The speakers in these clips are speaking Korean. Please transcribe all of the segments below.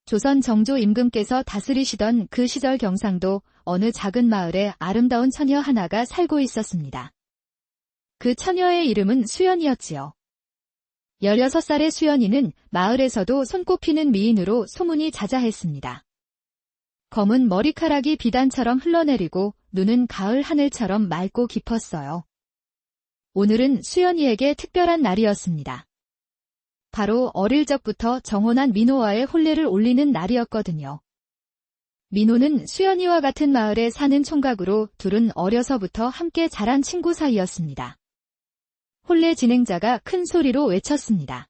조선 정조 임금께서 다스리시던 그 시절 경상도 어느 작은 마을에 아름다운 처녀 하나가 살고 있었습니다. 그 처녀의 이름은 수연이었지요. 16살의 수연이는 마을에서도 손꼽히는 미인으로 소문이 자자했습니다. 검은 머리카락이 비단처럼 흘러내리고 눈은 가을 하늘처럼 맑고 깊었어요. 오늘은 수연이에게 특별한 날이었습니다. 바로 어릴 적부터 정혼한 민호와의 혼례를 올리는 날이었거든요. 민호는 수연이와 같은 마을에 사는 총각으로 둘은 어려서부터 함께 자란 친구 사이였습니다. 혼례 진행자가 큰 소리로 외쳤습니다.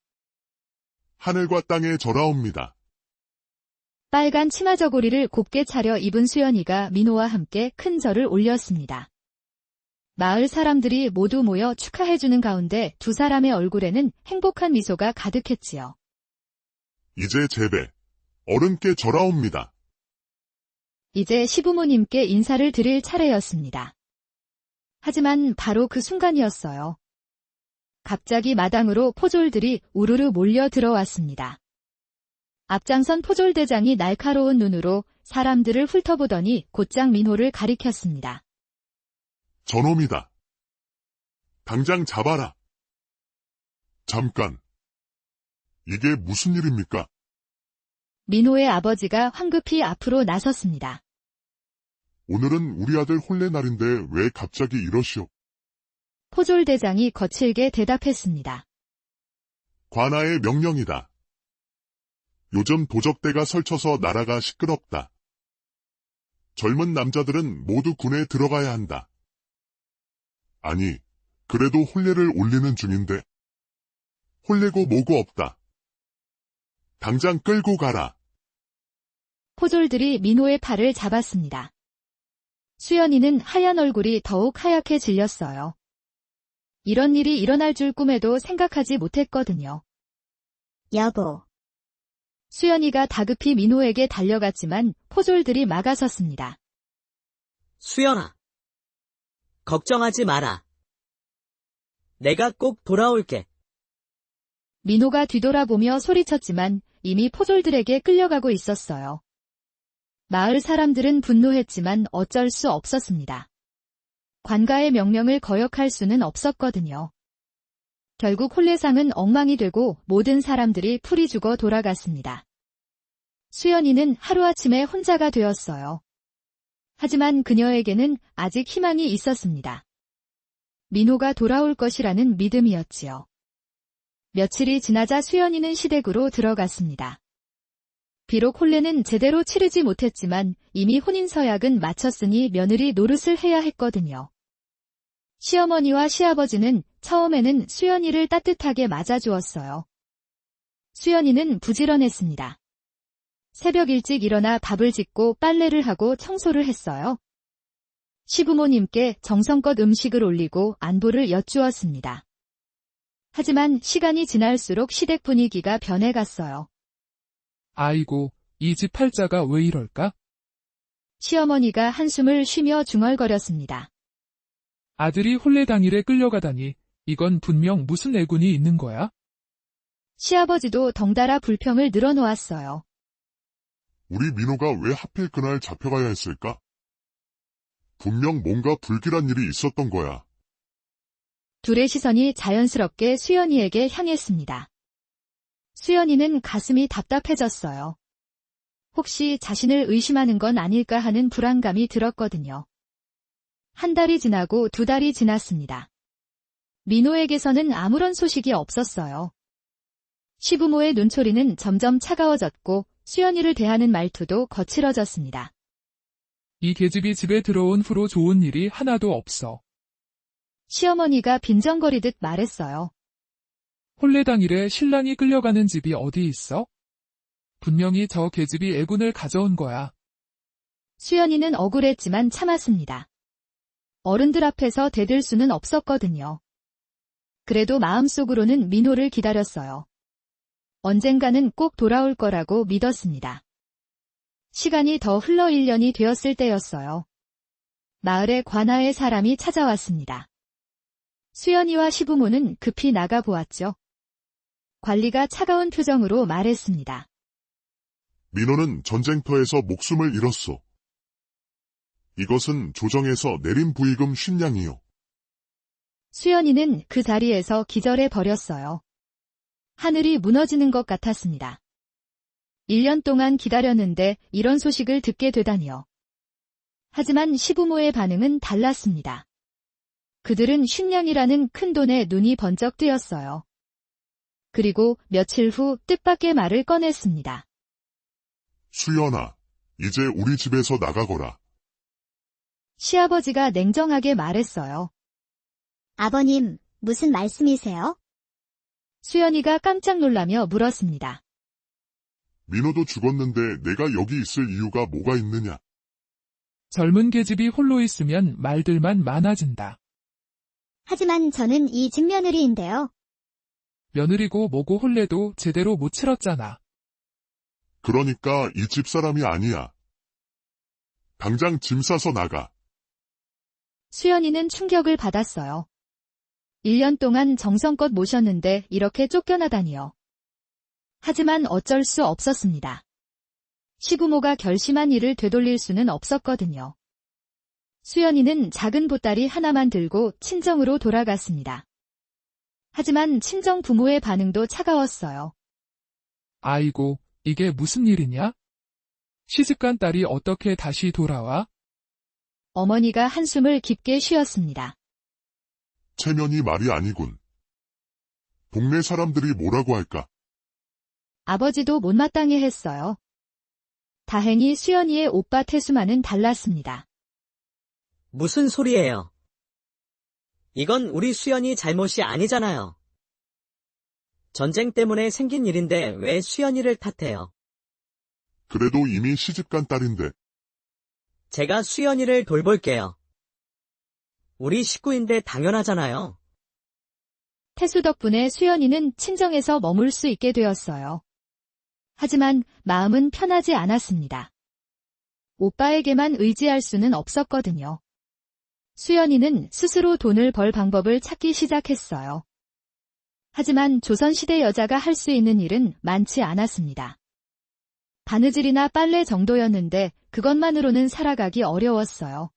하늘과 땅에 절하옵니다. 빨간 치마 저고리를 곱게 차려 입은 수연이가 민호와 함께 큰 절을 올렸습니다. 마을 사람들이 모두 모여 축하해주는 가운데 두 사람의 얼굴에는 행복한 미소가 가득했지요. 이제 제배, 어른께 절하옵니다. 이제 시부모님께 인사를 드릴 차례였습니다. 하지만 바로 그 순간이었어요. 갑자기 마당으로 포졸들이 우르르 몰려 들어왔습니다. 앞장선 포졸대장이 날카로운 눈으로 사람들을 훑어보더니 곧장 민호를 가리켰습니다. 저놈이다. 당장 잡아라. 잠깐. 이게 무슨 일입니까? 민호의 아버지가 황급히 앞으로 나섰습니다. 오늘은 우리 아들 혼례 날인데 왜 갑자기 이러시오? 포졸대장이 거칠게 대답했습니다. 관아의 명령이다. 요즘 도적대가 설쳐서 나라가 시끄럽다. 젊은 남자들은 모두 군에 들어가야 한다. 아니, 그래도 혼례를 올리는 중인데. 혼례고 뭐고 없다. 당장 끌고 가라. 포졸들이 민호의 팔을 잡았습니다. 수연이는 하얀 얼굴이 더욱 하얗게 질렸어요. 이런 일이 일어날 줄 꿈에도 생각하지 못했거든요. 여보. 수연이가 다급히 민호에게 달려갔지만 포졸들이 막아섰습니다. 수연아. 걱정하지 마라. 내가 꼭 돌아올게. 민호가 뒤돌아보며 소리쳤지만 이미 포졸들에게 끌려가고 있었어요. 마을 사람들은 분노했지만 어쩔 수 없었습니다. 관가의 명령을 거역할 수는 없었거든요. 결국 혼례상은 엉망이 되고 모든 사람들이 풀이 죽어 돌아갔습니다. 수연이는 하루아침에 혼자가 되었어요. 하지만 그녀에게는 아직 희망이 있었습니다. 민호가 돌아올 것이라는 믿음이었지요. 며칠이 지나자 수연이는 시댁으로 들어갔습니다. 비록 혼례는 제대로 치르지 못했지만 이미 혼인서약은 마쳤으니 며느리 노릇을 해야 했거든요. 시어머니와 시아버지는 처음에는 수연이를 따뜻하게 맞아주었어요. 수연이는 부지런했습니다. 새벽 일찍 일어나 밥을 짓고 빨래를 하고 청소를 했어요. 시부모님께 정성껏 음식을 올리고 안부를 여쭈었습니다. 하지만 시간이 지날수록 시댁 분위기가 변해갔어요. 아이고, 이 집 팔자가 왜 이럴까? 시어머니가 한숨을 쉬며 중얼거렸습니다. 아들이 혼례 당일에 끌려가다니, 이건 분명 무슨 애군이 있는 거야? 시아버지도 덩달아 불평을 늘어놓았어요. 우리 민호가 왜 하필 그날 잡혀가야 했을까? 분명 뭔가 불길한 일이 있었던 거야. 둘의 시선이 자연스럽게 수연이에게 향했습니다. 수연이는 가슴이 답답해졌어요. 혹시 자신을 의심하는 건 아닐까 하는 불안감이 들었거든요. 한 달이 지나고 두 달이 지났습니다. 민호에게서는 아무런 소식이 없었어요. 시부모의 눈초리는 점점 차가워졌고 수연이를 대하는 말투도 거칠어졌습니다. 이 계집이 집에 들어온 후로 좋은 일이 하나도 없어. 시어머니가 빈정거리듯 말했어요. 혼례 당일에 신랑이 끌려가는 집이 어디 있어? 분명히 저 계집이 애군을 가져온 거야. 수연이는 억울했지만 참았습니다. 어른들 앞에서 대들 수는 없었거든요. 그래도 마음속으로는 민호를 기다렸어요. 언젠가는 꼭 돌아올 거라고 믿었습니다. 시간이 더 흘러 1년이 되었을 때였어요. 마을에 관아의 사람이 찾아왔습니다. 수연이와 시부모는 급히 나가 보았죠. 관리가 차가운 표정으로 말했습니다. 민호는 전쟁터에서 목숨을 잃었소. 이것은 조정에서 내린 부의금 쉰량이요. 수연이는 그 자리에서 기절해 버렸어요. 하늘이 무너지는 것 같았습니다. 1년 동안 기다렸는데 이런 소식을 듣게 되다니요. 하지만 시부모의 반응은 달랐습니다. 그들은 쉰량이라는 큰 돈에 눈이 번쩍 뜨였어요. 그리고 며칠 후 뜻밖의 말을 꺼냈습니다. 수연아, 이제 우리 집에서 나가거라. 시아버지가 냉정하게 말했어요. 아버님, 무슨 말씀이세요? 수연이가 깜짝 놀라며 물었습니다. 민호도 죽었는데 내가 여기 있을 이유가 뭐가 있느냐? 젊은 계집이 홀로 있으면 말들만 많아진다. 하지만 저는 이 집 며느리인데요. 며느리고 뭐고 혼례도 제대로 못 치렀잖아. 그러니까 이 집 사람이 아니야. 당장 짐 싸서 나가. 수연이는 충격을 받았어요. 1년 동안 정성껏 모셨는데 이렇게 쫓겨나다니요. 하지만 어쩔 수 없었습니다. 시부모가 결심한 일을 되돌릴 수는 없었거든요. 수연이는 작은 보따리 하나만 들고 친정으로 돌아갔습니다. 하지만 친정 부모의 반응도 차가웠어요. 아이고, 이게 무슨 일이냐? 시집간 딸이 어떻게 다시 돌아와? 어머니가 한숨을 깊게 쉬었습니다. 체면이 말이 아니군. 동네 사람들이 뭐라고 할까? 아버지도 못마땅해 했어요. 다행히 수연이의 오빠 태수만은 달랐습니다. 무슨 소리예요? 이건 우리 수연이 잘못이 아니잖아요. 전쟁 때문에 생긴 일인데 왜 수연이를 탓해요? 그래도 이미 시집간 딸인데. 제가 수연이를 돌볼게요. 우리 식구인데 당연하잖아요. 태수 덕분에 수연이는 친정에서 머물 수 있게 되었어요. 하지만 마음은 편하지 않았습니다. 오빠에게만 의지할 수는 없었거든요. 수연이는 스스로 돈을 벌 방법을 찾기 시작했어요. 하지만 조선시대 여자가 할 수 있는 일은 많지 않았습니다. 바느질이나 빨래 정도였는데 그것만으로는 살아가기 어려웠어요.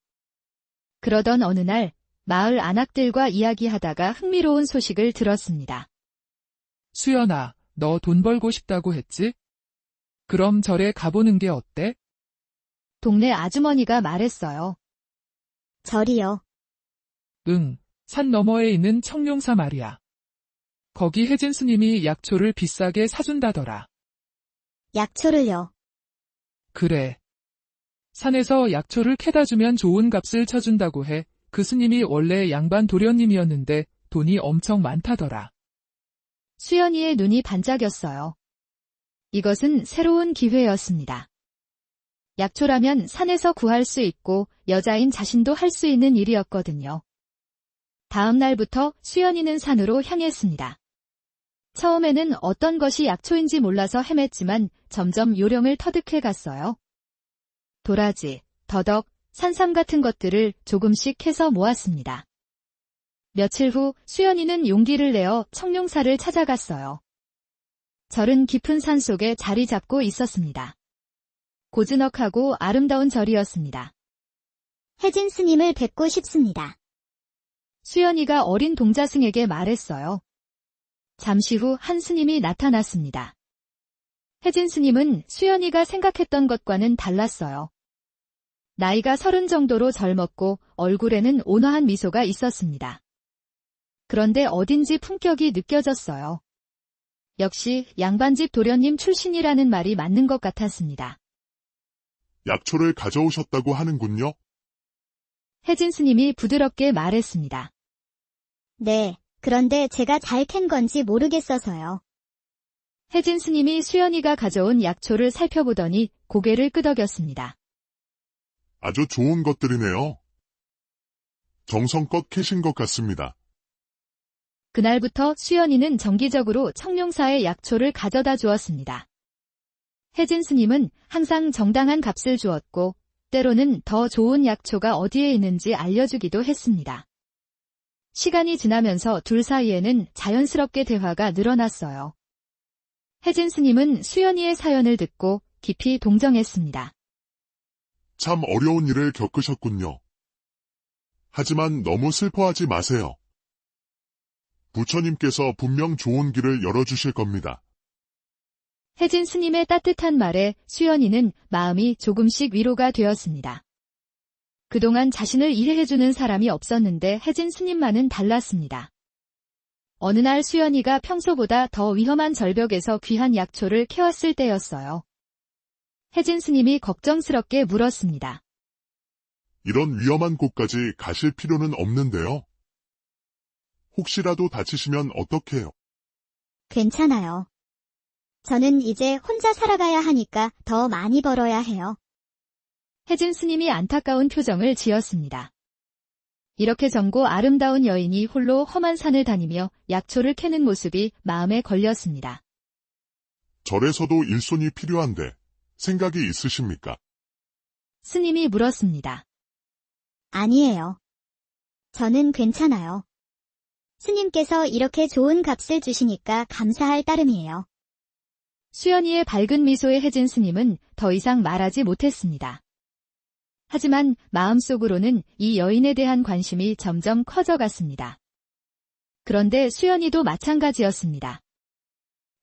그러던 어느 날 마을 안악들과 이야기하다가 흥미로운 소식을 들었습니다. 수연아, 너 돈 벌고 싶다고 했지? 그럼 절에 가보는 게 어때? 동네 아주머니가 말했어요. 절이요. 응, 산 너머에 있는 청룡사 말이야. 거기 혜진 스님이 약초를 비싸게 사준다더라. 약초를요. 그래. 산에서 약초를 캐다 주면 좋은 값을 쳐준다고 해. 그 스님이 원래 양반 도련님이었는데 돈이 엄청 많다더라. 수연이의 눈이 반짝였어요. 이것은 새로운 기회였습니다. 약초라면 산에서 구할 수 있고 여자인 자신도 할 수 있는 일이었거든요. 다음 날부터 수연이는 산으로 향했습니다. 처음에는 어떤 것이 약초인지 몰라서 헤맸지만 점점 요령을 터득해 갔어요. 도라지, 더덕, 산삼 같은 것들을 조금씩 캐서 모았습니다. 며칠 후 수연이는 용기를 내어 청룡사를 찾아갔어요. 절은 깊은 산 속에 자리 잡고 있었습니다. 고즈넉하고 아름다운 절이었습니다. 혜진 스님을 뵙고 싶습니다. 수연이가 어린 동자승에게 말했어요. 잠시 후 한 스님이 나타났습니다. 혜진 스님은 수연이가 생각했던 것과는 달랐어요. 나이가 30 정도로 젊었고 얼굴에는 온화한 미소가 있었습니다. 그런데 어딘지 품격이 느껴졌어요. 역시 양반집 도련님 출신이라는 말이 맞는 것 같았습니다. 약초를 가져오셨다고 하는군요. 혜진 스님이 부드럽게 말했습니다. 네, 그런데 제가 잘 캔 건지 모르겠어서요. 혜진 스님이 수연이가 가져온 약초를 살펴보더니 고개를 끄덕였습니다. 아주 좋은 것들이네요. 정성껏 캐신 것 같습니다. 그날부터 수연이는 정기적으로 청룡사에 약초를 가져다 주었습니다. 혜진 스님은 항상 정당한 값을 주었고 때로는 더 좋은 약초가 어디에 있는지 알려주기도 했습니다. 시간이 지나면서 둘 사이에는 자연스럽게 대화가 늘어났어요. 혜진 스님은 수연이의 사연을 듣고 깊이 동정했습니다. 참 어려운 일을 겪으셨군요. 하지만 너무 슬퍼하지 마세요. 부처님께서 분명 좋은 길을 열어주실 겁니다. 혜진 스님의 따뜻한 말에 수연이는 마음이 조금씩 위로가 되었습니다. 그동안 자신을 이해해주는 사람이 없었는데 혜진 스님만은 달랐습니다. 어느 날 수연이가 평소보다 더 위험한 절벽에서 귀한 약초를 캐왔을 때였어요. 혜진 스님이 걱정스럽게 물었습니다. 이런 위험한 곳까지 가실 필요는 없는데요. 혹시라도 다치시면 어떡해요? 괜찮아요. 저는 이제 혼자 살아가야 하니까 더 많이 벌어야 해요. 혜진 스님이 안타까운 표정을 지었습니다. 이렇게 젊고 아름다운 여인이 홀로 험한 산을 다니며 약초를 캐는 모습이 마음에 걸렸습니다. 절에서도 일손이 필요한데 생각이 있으십니까? 스님이 물었습니다. 아니에요. 저는 괜찮아요. 스님께서 이렇게 좋은 값을 주시니까 감사할 따름이에요. 수연이의 밝은 미소에 혜진 스님은 더 이상 말하지 못했습니다. 하지만 마음속으로는 이 여인에 대한 관심이 점점 커져갔습니다. 그런데 수연이도 마찬가지였습니다.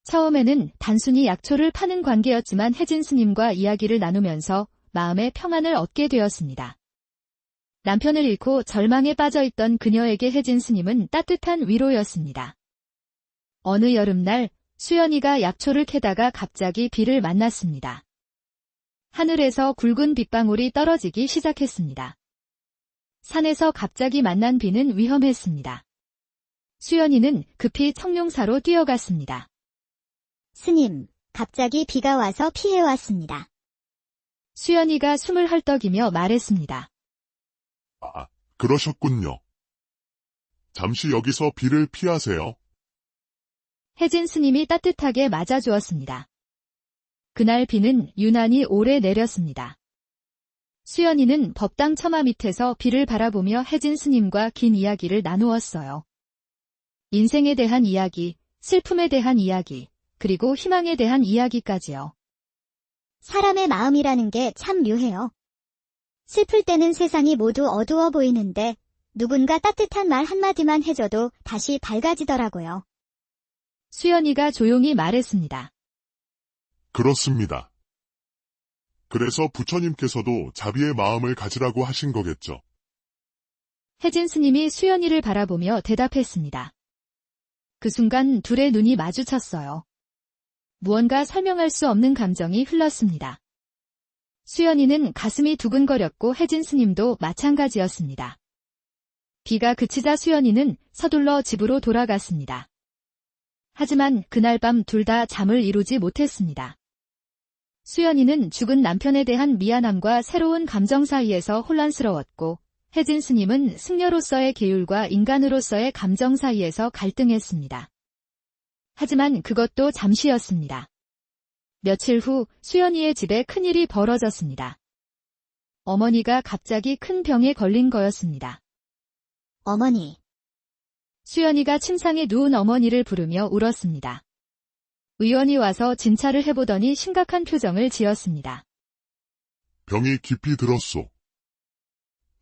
처음에는 단순히 약초를 파는 관계였지만 혜진 스님과 이야기를 나누면서 마음의 평안을 얻게 되었습니다. 남편을 잃고 절망에 빠져있던 그녀에게 혜진 스님은 따뜻한 위로였습니다. 어느 여름날 수연이가 약초를 캐다가 갑자기 비를 만났습니다. 하늘에서 굵은 빗방울이 떨어지기 시작했습니다. 산에서 갑자기 만난 비는 위험했습니다. 수연이는 급히 청룡사로 뛰어갔습니다. 스님, 갑자기 비가 와서 피해왔습니다. 수연이가 숨을 헐떡이며 말했습니다. 아, 그러셨군요. 잠시 여기서 비를 피하세요. 혜진 스님이 따뜻하게 맞아주었습니다. 그날 비는 유난히 오래 내렸습니다. 수연이는 법당 처마 밑에서 비를 바라보며 혜진 스님과 긴 이야기를 나누었어요. 인생에 대한 이야기, 슬픔에 대한 이야기, 그리고 희망에 대한 이야기까지요. 사람의 마음이라는 게 참 묘해요. 슬플 때는 세상이 모두 어두워 보이는데 누군가 따뜻한 말 한마디만 해줘도 다시 밝아지더라고요. 수연이가 조용히 말했습니다. 그렇습니다. 그래서 부처님께서도 자비의 마음을 가지라고 하신 거겠죠. 혜진 스님이 수연이를 바라보며 대답했습니다. 그 순간 둘의 눈이 마주쳤어요. 무언가 설명할 수 없는 감정이 흘렀습니다. 수연이는 가슴이 두근거렸고 혜진 스님도 마찬가지였습니다. 비가 그치자 수연이는 서둘러 집으로 돌아갔습니다. 하지만 그날 밤 둘 다 잠을 이루지 못했습니다. 수연이는 죽은 남편에 대한 미안함과 새로운 감정 사이에서 혼란스러웠고 혜진 스님은 승려로서의 계율과 인간으로서의 감정 사이에서 갈등했습니다. 하지만 그것도 잠시였습니다. 며칠 후 수연이의 집에 큰일이 벌어졌습니다. 어머니가 갑자기 큰 병에 걸린 거였습니다. 어머니, 수연이가 침상에 누운 어머니를 부르며 울었습니다. 의원이 와서 진찰을 해보더니 심각한 표정을 지었습니다. 병이 깊이 들었소.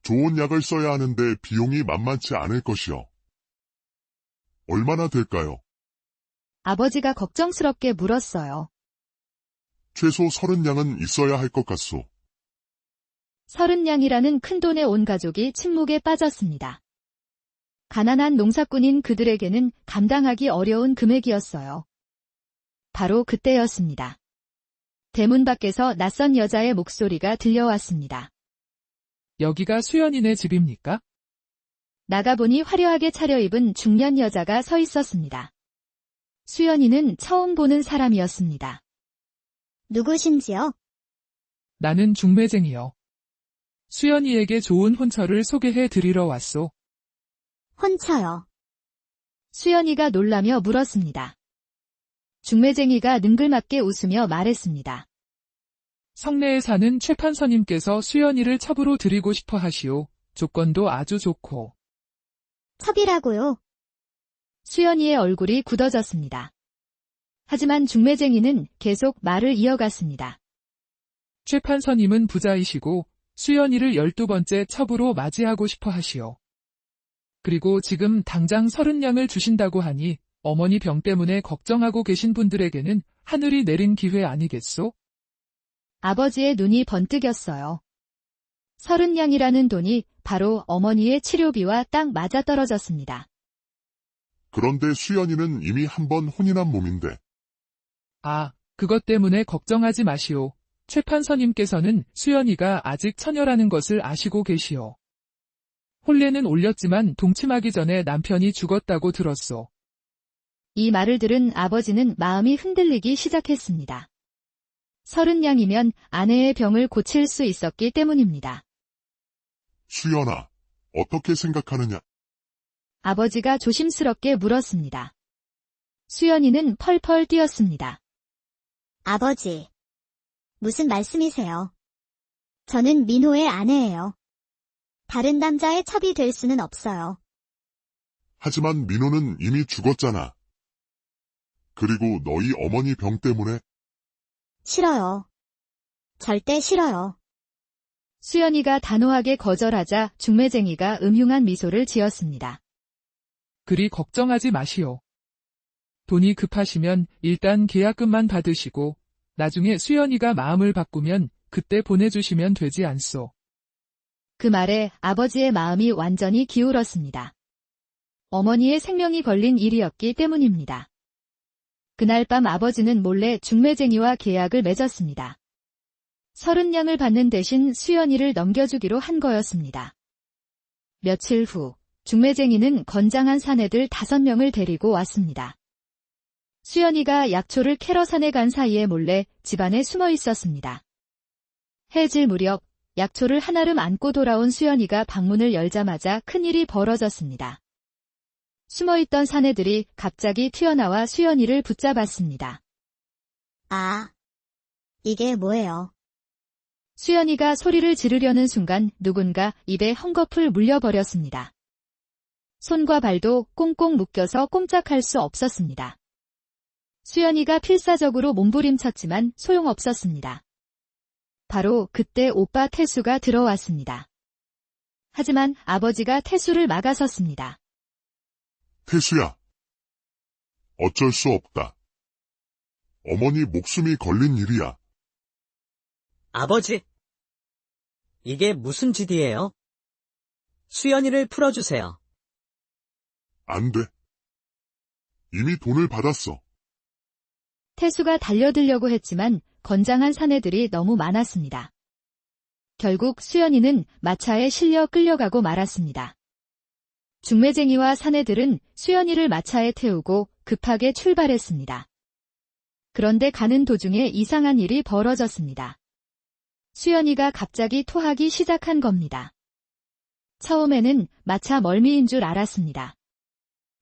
좋은 약을 써야 하는데 비용이 만만치 않을 것이요. 얼마나 될까요? 아버지가 걱정스럽게 물었어요. 최소 30냥은 있어야 할 것 같소. 30냥이라는 큰돈에 온 가족이 침묵에 빠졌습니다. 가난한 농사꾼인 그들에게는 감당하기 어려운 금액이었어요. 바로 그때였습니다. 대문 밖에서 낯선 여자의 목소리가 들려왔습니다. 여기가 수연이네 집입니까? 나가보니 화려하게 차려입은 중년 여자가 서 있었습니다. 수연이는 처음 보는 사람이었습니다. 누구신지요? 나는 중매쟁이요. 수연이에게 좋은 혼처를 소개해 드리러 왔소. 혼처요. 수연이가 놀라며 물었습니다. 중매쟁이가 능글맞게 웃으며 말했습니다. 성내에 사는 최판서님께서 수연이를 첩으로 드리고 싶어 하시오. 조건도 아주 좋고. 첩이라고요? 수연이의 얼굴이 굳어졌습니다. 하지만 중매쟁이는 계속 말을 이어갔습니다. 최 판서님은 부자이시고 수연이를 12번째 첩으로 맞이하고 싶어 하시오. 그리고 지금 당장 30냥을 주신다고 하니 어머니 병 때문에 걱정하고 계신 분들에게는 하늘이 내린 기회 아니겠소? 아버지의 눈이 번뜩였어요. 30냥이라는 돈이 바로 어머니의 치료비와 딱 맞아떨어졌습니다. 그런데 수연이는 이미 한 번 혼인한 몸인데 아, 그것 때문에 걱정하지 마시오. 최 판서님께서는 수연이가 아직 처녀라는 것을 아시고 계시오. 혼례는 올렸지만 동침하기 전에 남편이 죽었다고 들었소. 이 말을 들은 아버지는 마음이 흔들리기 시작했습니다. 30냥이면 아내의 병을 고칠 수 있었기 때문입니다. 수연아, 어떻게 생각하느냐? 아버지가 조심스럽게 물었습니다. 수연이는 펄펄 뛰었습니다. 아버지. 무슨 말씀이세요? 저는 민호의 아내예요. 다른 남자의 첩이 될 수는 없어요. 하지만 민호는 이미 죽었잖아. 그리고 너희 어머니 병 때문에 싫어요. 절대 싫어요. 수연이가 단호하게 거절하자 중매쟁이가 음흉한 미소를 지었습니다. 그리 걱정하지 마시오. 돈이 급하시면 일단 계약금만 받으시고 나중에 수연이가 마음을 바꾸면 그때 보내주시면 되지 않소. 그 말에 아버지의 마음이 완전히 기울었습니다. 어머니의 생명이 걸린 일이었기 때문입니다. 그날 밤 아버지는 몰래 중매쟁이와 계약을 맺었습니다. 30냥을 받는 대신 수연이를 넘겨주기로 한 거였습니다. 며칠 후 중매쟁이는 건장한 사내들 5명을 데리고 왔습니다. 수연이가 약초를 캐러 산에 간 사이에 몰래 집안에 숨어 있었습니다. 해질 무렵 약초를 한아름 안고 돌아온 수연이가 방문을 열자마자 큰일이 벌어졌습니다. 숨어있던 사내들이 갑자기 튀어나와 수연이를 붙잡았습니다. 아, 이게 뭐예요? 수연이가 소리를 지르려는 순간 누군가 입에 헝겊을 물려버렸습니다. 손과 발도 꽁꽁 묶여서 꼼짝할 수 없었습니다. 수연이가 필사적으로 몸부림쳤지만 소용없었습니다. 바로 그때 오빠 태수가 들어왔습니다. 하지만 아버지가 태수를 막아섰습니다. 태수야. 어쩔 수 없다. 어머니 목숨이 걸린 일이야. 아버지, 이게 무슨 짓이에요? 수연이를 풀어주세요. 안 돼. 이미 돈을 받았어. 태수가 달려들려고 했지만 건장한 사내들이 너무 많았습니다. 결국 수연이는 마차에 실려 끌려가고 말았습니다. 중매쟁이와 사내들은 수연이를 마차에 태우고 급하게 출발했습니다. 그런데 가는 도중에 이상한 일이 벌어졌습니다. 수연이가 갑자기 토하기 시작한 겁니다. 처음에는 마차 멀미인 줄 알았습니다.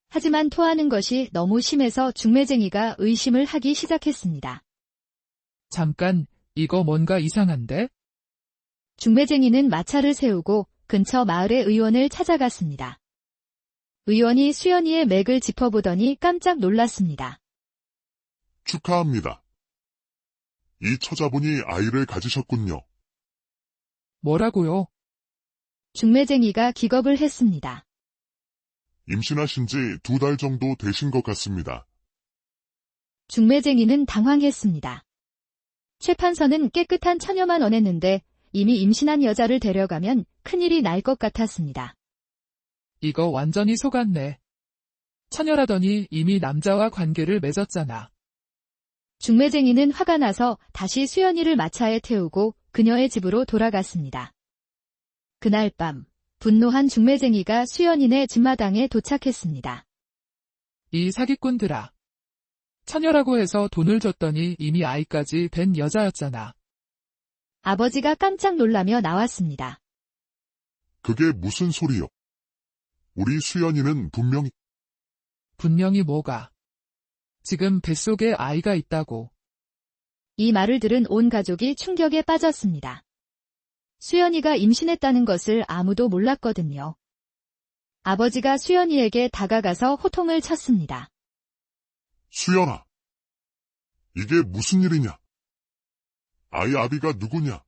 하지만 토하는 것이 너무 심해서 중매쟁이가 의심을 하기 시작했습니다. 잠깐, 이거 뭔가 이상한데? 중매쟁이는 마차를 세우고 근처 마을의 의원을 찾아갔습니다. 의원이 수연이의 맥을 짚어보더니 깜짝 놀랐습니다. 축하합니다. 이 처자분이 아이를 가지셨군요. 뭐라고요? 중매쟁이가 기겁을 했습니다. 임신하신 지 2달 정도 되신 것 같습니다. 중매쟁이는 당황했습니다. 최 판서는 깨끗한 처녀만 원했는데 이미 임신한 여자를 데려가면 큰일이 날 것 같았습니다. 이거 완전히 속았네. 처녀라더니 이미 남자와 관계를 맺었잖아. 중매쟁이는 화가 나서 다시 수연이를 마차에 태우고 그녀의 집으로 돌아갔습니다. 그날 밤 분노한 중매쟁이가 수연이네 집마당에 도착했습니다. 이 사기꾼들아. 처녀라고 해서 돈을 줬더니 이미 아이까지 뵌 여자였잖아. 아버지가 깜짝 놀라며 나왔습니다. 그게 무슨 소리요? 우리 수연이는 분명히 뭐가. 지금 뱃속에 아이가 있다고. 이 말을 들은 온 가족이 충격에 빠졌습니다. 수연이가 임신했다는 것을 아무도 몰랐거든요. 아버지가 수연이에게 다가가서 호통을 쳤습니다. 수연아. 이게 무슨 일이냐? 아이 아비가 누구냐?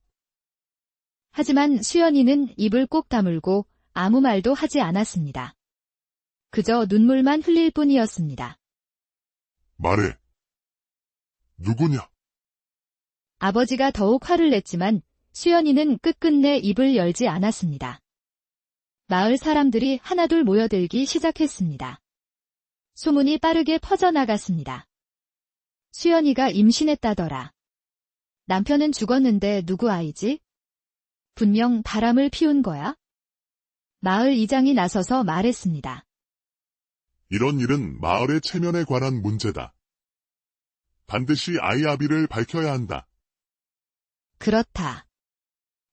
하지만 수연이는 입을 꼭 다물고 아무 말도 하지 않았습니다. 그저 눈물만 흘릴 뿐이었습니다. 말해. 누구냐? 아버지가 더욱 화를 냈지만 수연이는 끝끝내 입을 열지 않았습니다. 마을 사람들이 하나둘 모여들기 시작했습니다. 소문이 빠르게 퍼져나갔습니다. 수연이가 임신했다더라. 남편은 죽었는데 누구 아이지? 분명 바람을 피운 거야? 마을 이장이 나서서 말했습니다. 이런 일은 마을의 체면에 관한 문제다. 반드시 아이 아비를 밝혀야 한다. 그렇다.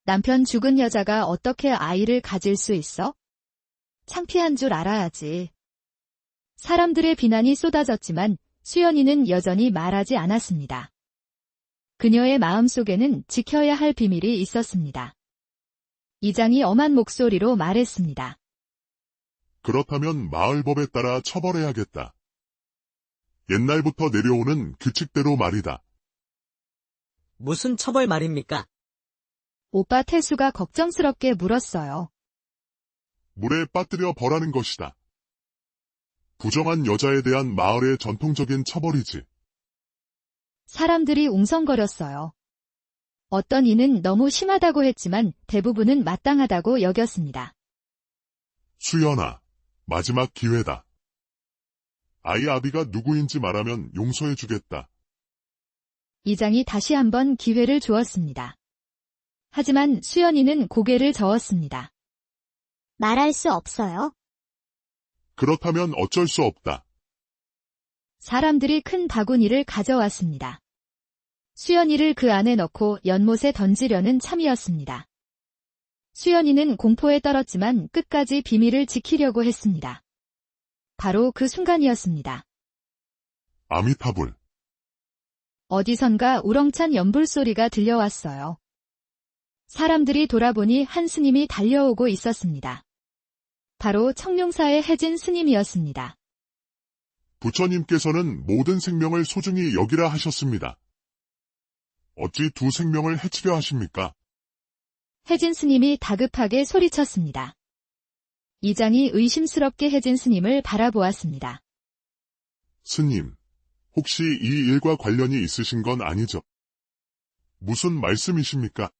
남편 죽은 여자가 어떻게 아이를 가질 수 있어? 창피한 줄 알아야지. 사람들의 비난이 쏟아졌지만 수연이는 여전히 말하지 않았습니다. 그녀의 마음속에는 지켜야 할 비밀이 있었습니다. 이장이 엄한 목소리로 말했습니다. 그렇다면 마을법에 따라 처벌해야겠다. 옛날부터 내려오는 규칙대로 말이다. 무슨 처벌 말입니까? 오빠 태수가 걱정스럽게 물었어요. 물에 빠뜨려 벌하는 것이다. 부정한 여자에 대한 마을의 전통적인 처벌이지. 사람들이 웅성거렸어요. 어떤 이는 너무 심하다고 했지만 대부분은 마땅하다고 여겼습니다. 수연아, 마지막 기회다. 아이 아비가 누구인지 말하면 용서해주겠다. 이장이 다시 한번 기회를 주었습니다. 하지만 수연이는 고개를 저었습니다. 말할 수 없어요. 그렇다면 어쩔 수 없다. 사람들이 큰 바구니를 가져왔습니다. 수연이를 그 안에 넣고 연못에 던지려는 참이었습니다. 수연이는 공포에 떨었지만 끝까지 비밀을 지키려고 했습니다. 바로 그 순간이었습니다. 아미타불. 어디선가 우렁찬 연불 소리가 들려왔어요. 사람들이 돌아보니 한 스님이 달려오고 있었습니다. 바로 청룡사의 혜진 스님이었습니다. 부처님께서는 모든 생명을 소중히 여기라 하셨습니다. 어찌 두 생명을 해치려 하십니까? 혜진 스님이 다급하게 소리쳤습니다. 이장이 의심스럽게 혜진 스님을 바라보았습니다. 스님, 혹시 이 일과 관련이 있으신 건 아니죠? 무슨 말씀이십니까?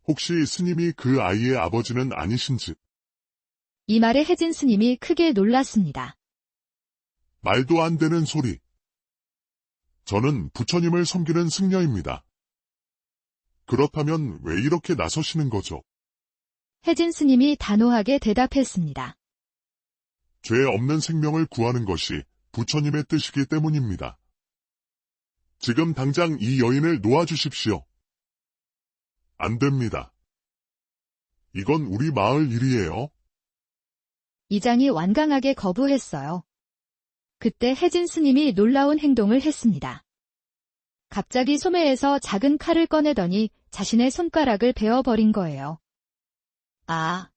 혹시 스님이 그 아이의 아버지는 아니신지? 이 말에 혜진 스님이 크게 놀랐습니다. 말도 안 되는 소리. 저는 부처님을 섬기는 승려입니다. 그렇다면 왜 이렇게 나서시는 거죠? 혜진 스님이 단호하게 대답했습니다. 죄 없는 생명을 구하는 것이 부처님의 뜻이기 때문입니다. 지금 당장 이 여인을 놓아주십시오. 안 됩니다. 이건 우리 마을 일이에요. 이장이 완강하게 거부했어요. 그때 혜진 스님이 놀라운 행동을 했습니다. 갑자기 소매에서 작은 칼을 꺼내더니 자신의 손가락을 베어버린 거예요. 아!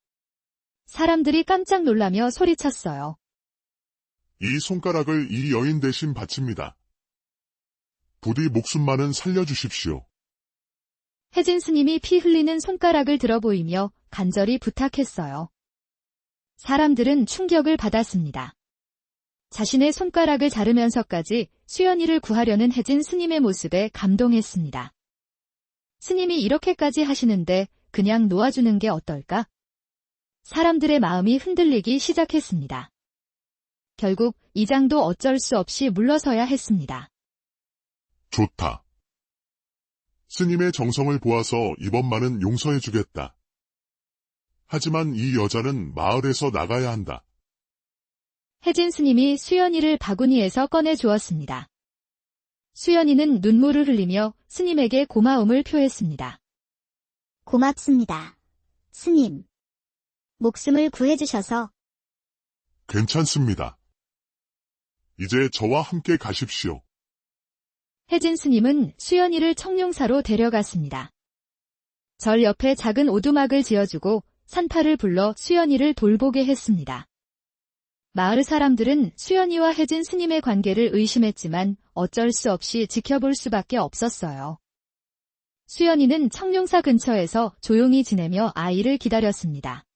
사람들이 깜짝 놀라며 소리쳤어요. 이 손가락을 이 여인 대신 바칩니다. 부디 목숨만은 살려주십시오. 혜진 스님이 피 흘리는 손가락을 들어 보이며 간절히 부탁했어요. 사람들은 충격을 받았습니다. 자신의 손가락을 자르면서까지 수연이를 구하려는 혜진 스님의 모습에 감동했습니다. 스님이 이렇게까지 하시는데 그냥 놓아주는 게 어떨까? 사람들의 마음이 흔들리기 시작했습니다. 결국 이장도 어쩔 수 없이 물러서야 했습니다. 좋다. 스님의 정성을 보아서 이번만은 용서해주겠다. 하지만 이 여자는 마을에서 나가야 한다. 혜진 스님이 수연이를 바구니에서 꺼내 주었습니다. 수연이는 눈물을 흘리며 스님에게 고마움을 표했습니다. 고맙습니다. 스님. 목숨을 구해주셔서. 괜찮습니다. 이제 저와 함께 가십시오. 혜진 스님은 수연이를 청룡사로 데려갔습니다. 절 옆에 작은 오두막을 지어주고 산파를 불러 수연이를 돌보게 했습니다. 마을 사람들은 수연이와 혜진 스님의 관계를 의심했지만 어쩔 수 없이 지켜볼 수밖에 없었어요. 수연이는 청룡사 근처에서 조용히 지내며 아이를 기다렸습니다.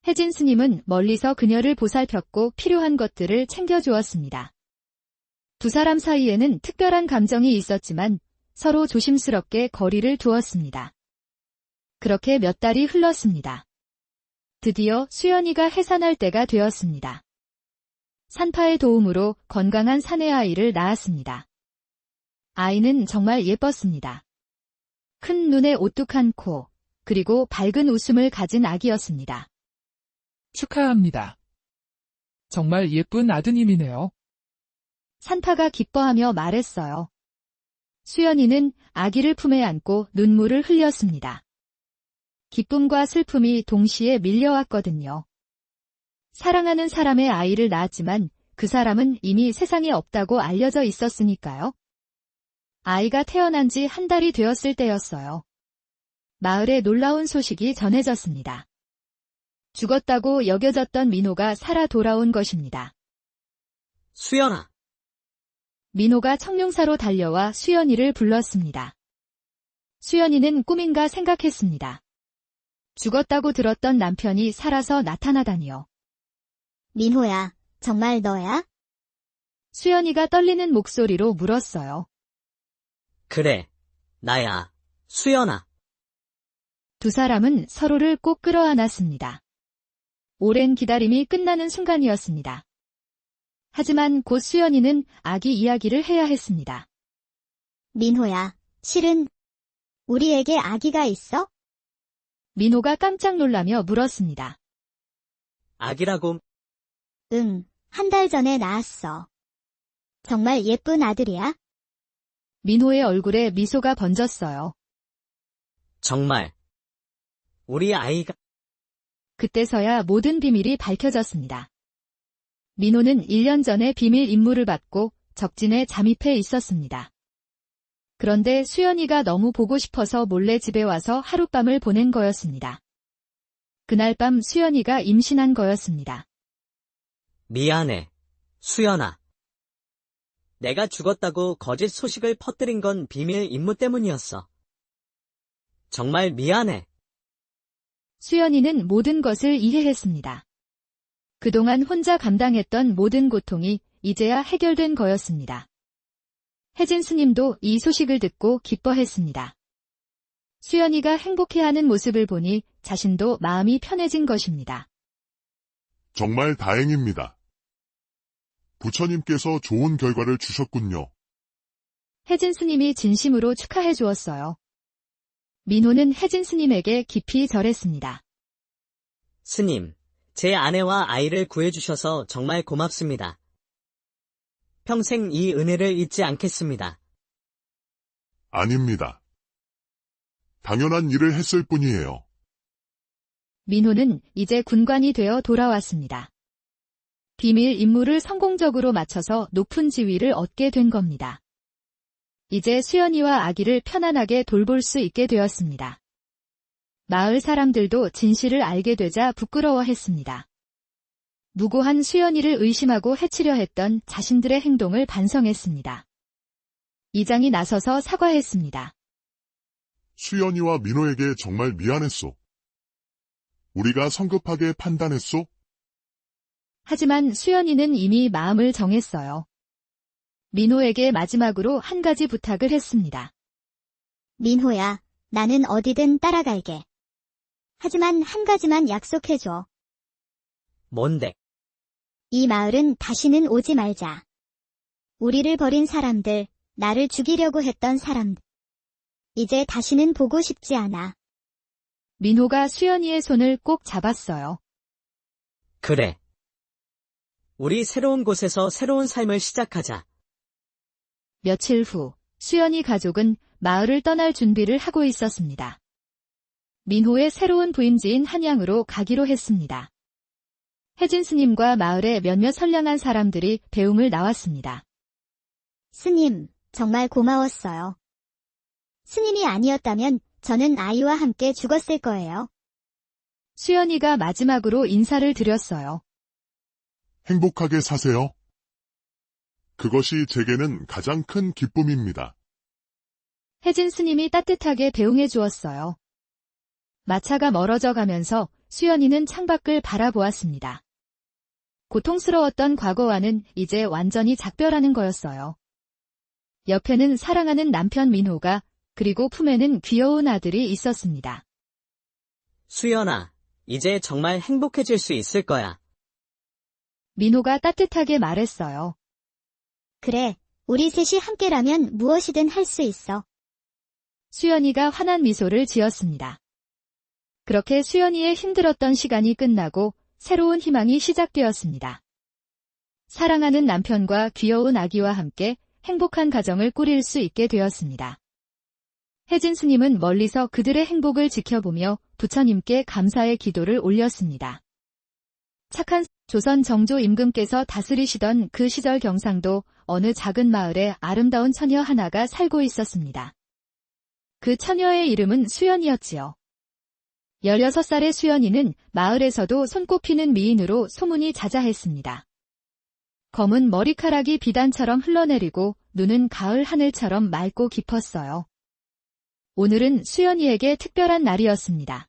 혜진 스님은 멀리서 그녀를 보살폈고 필요한 것들을 챙겨주었습니다. 두 사람 사이에는 특별한 감정이 있었지만 서로 조심스럽게 거리를 두었습니다. 그렇게 몇 달이 흘렀습니다. 드디어 수연이가 해산할 때가 되었습니다. 산파의 도움으로 건강한 사내 아이를 낳았습니다. 아이는 정말 예뻤습니다. 큰 눈에 오뚝한 코, 그리고 밝은 웃음을 가진 아기였습니다. 축하합니다. 정말 예쁜 아드님이네요. 산파가 기뻐하며 말했어요. 수연이는 아기를 품에 안고 눈물을 흘렸습니다. 기쁨과 슬픔이 동시에 밀려왔거든요. 사랑하는 사람의 아이를 낳았지만 그 사람은 이미 세상에 없다고 알려져 있었으니까요. 아이가 태어난 지 한 달이 되었을 때였어요. 마을에 놀라운 소식이 전해졌습니다. 죽었다고 여겨졌던 민호가 살아 돌아온 것입니다. 수연아, 민호가 청룡사로 달려와 수연이를 불렀습니다. 수연이는 꿈인가 생각했습니다. 죽었다고 들었던 남편이 살아서 나타나다니요. 민호야, 정말 너야? 수연이가 떨리는 목소리로 물었어요. 그래, 나야, 수연아. 두 사람은 서로를 꼭 끌어안았습니다. 오랜 기다림이 끝나는 순간이었습니다. 하지만 곧 수연이는 아기 이야기를 해야 했습니다. 민호야, 실은 우리에게 아기가 있어? 민호가 깜짝 놀라며 물었습니다. 아기라고? 응, 한 달 전에 낳았어. 정말 예쁜 아들이야? 민호의 얼굴에 미소가 번졌어요. 정말. 우리 아이가. 그때서야 모든 비밀이 밝혀졌습니다. 민호는 1년 전에 비밀 임무를 받고 적진에 잠입해 있었습니다. 그런데 수연이가 너무 보고 싶어서 몰래 집에 와서 하룻밤을 보낸 거였습니다. 그날 밤 수연이가 임신한 거였습니다. 미안해, 수연아. 내가 죽었다고 거짓 소식을 퍼뜨린 건 비밀 임무 때문이었어. 정말 미안해. 수연이는 모든 것을 이해했습니다. 그동안 혼자 감당했던 모든 고통이 이제야 해결된 거였습니다. 혜진 스님도 이 소식을 듣고 기뻐했습니다. 수연이가 행복해하는 모습을 보니 자신도 마음이 편해진 것입니다. 정말 다행입니다. 부처님께서 좋은 결과를 주셨군요. 혜진 스님이 진심으로 축하해 주었어요. 민호는 혜진 스님에게 깊이 절했습니다. 스님, 제 아내와 아이를 구해주셔서 정말 고맙습니다. 평생 이 은혜를 잊지 않겠습니다. 아닙니다. 당연한 일을 했을 뿐이에요. 민호는 이제 군관이 되어 돌아왔습니다. 비밀 임무를 성공적으로 마쳐서 높은 지위를 얻게 된 겁니다. 이제 수연이와 아기를 편안하게 돌볼 수 있게 되었습니다. 마을 사람들도 진실을 알게 되자 부끄러워했습니다. 무고한 수연이를 의심하고 해치려 했던 자신들의 행동을 반성했습니다. 이장이 나서서 사과했습니다. 수연이와 민호에게 정말 미안했소. 우리가 성급하게 판단했소? 하지만 수연이는 이미 마음을 정했어요. 민호에게 마지막으로 한 가지 부탁을 했습니다. 민호야, 나는 어디든 따라갈게. 하지만 한 가지만 약속해줘. 뭔데? 이 마을은 다시는 오지 말자. 우리를 버린 사람들, 나를 죽이려고 했던 사람들. 이제 다시는 보고 싶지 않아. 민호가 수연이의 손을 꼭 잡았어요. 그래. 우리 새로운 곳에서 새로운 삶을 시작하자. 며칠 후 수연이 가족은 마을을 떠날 준비를 하고 있었습니다. 민호의 새로운 부임지인 한양으로 가기로 했습니다. 혜진 스님과 마을의 몇몇 선량한 사람들이 배웅을 나왔습니다. 스님, 정말 고마웠어요. 스님이 아니었다면 저는 아이와 함께 죽었을 거예요. 수연이가 마지막으로 인사를 드렸어요. 행복하게 사세요. 그것이 제게는 가장 큰 기쁨입니다. 혜진 스님이 따뜻하게 배웅해 주었어요. 마차가 멀어져 가면서 수연이는 창밖을 바라보았습니다. 고통스러웠던 과거와는 이제 완전히 작별하는 거였어요. 옆에는 사랑하는 남편 민호가, 그리고 품에는 귀여운 아들이 있었습니다. 수연아, 이제 정말 행복해질 수 있을 거야. 민호가 따뜻하게 말했어요. 그래, 우리 셋이 함께라면 무엇이든 할 수 있어. 수연이가 환한 미소를 지었습니다. 그렇게 수연이의 힘들었던 시간이 끝나고 새로운 희망이 시작되었습니다. 사랑하는 남편과 귀여운 아기와 함께 행복한 가정을 꾸릴 수 있게 되었습니다. 혜진 스님은 멀리서 그들의 행복을 지켜보며 부처님께 감사의 기도를 올렸습니다. 착한 조선 정조 임금께서 다스리시던 그 시절 경상도 어느 작은 마을에 아름다운 처녀 하나가 살고 있었습니다. 그 처녀의 이름은 수연이었지요. 16살의 수연이는 마을에서도 손꼽히는 미인으로 소문이 자자했습니다. 검은 머리카락이 비단처럼 흘러내리고 눈은 가을 하늘처럼 맑고 깊었어요. 오늘은 수연이에게 특별한 날이었습니다.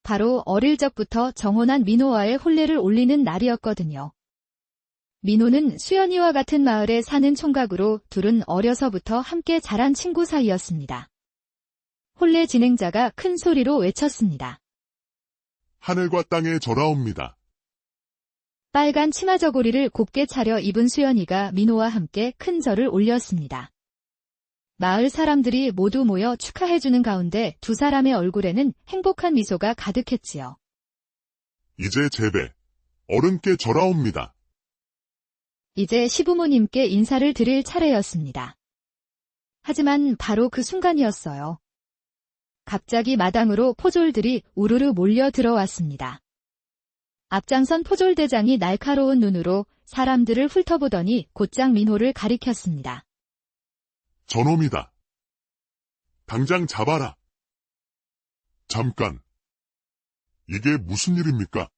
바로 어릴 적부터 정혼한 민호와의 혼례를 올리는 날이었거든요. 민호는 수연이와 같은 마을에 사는 총각으로 둘은 어려서부터 함께 자란 친구 사이였습니다. 혼례 진행자가 큰 소리로 외쳤습니다. 하늘과 땅에 절하옵니다. 빨간 치마 저고리를 곱게 차려 입은 수연이가 민호와 함께 큰 절을 올렸습니다. 마을 사람들이 모두 모여 축하해주는 가운데 두 사람의 얼굴에는 행복한 미소가 가득했지요. 이제 제배, 어른께 절하옵니다. 이제 시부모님께 인사를 드릴 차례였습니다. 하지만 바로 그 순간이었어요. 갑자기 마당으로 포졸들이 우르르 몰려 들어왔습니다. 앞장선 포졸대장이 날카로운 눈으로 사람들을 훑어보더니 곧장 민호를 가리켰습니다. 저놈이다. 당장 잡아라. 잠깐. 이게 무슨 일입니까?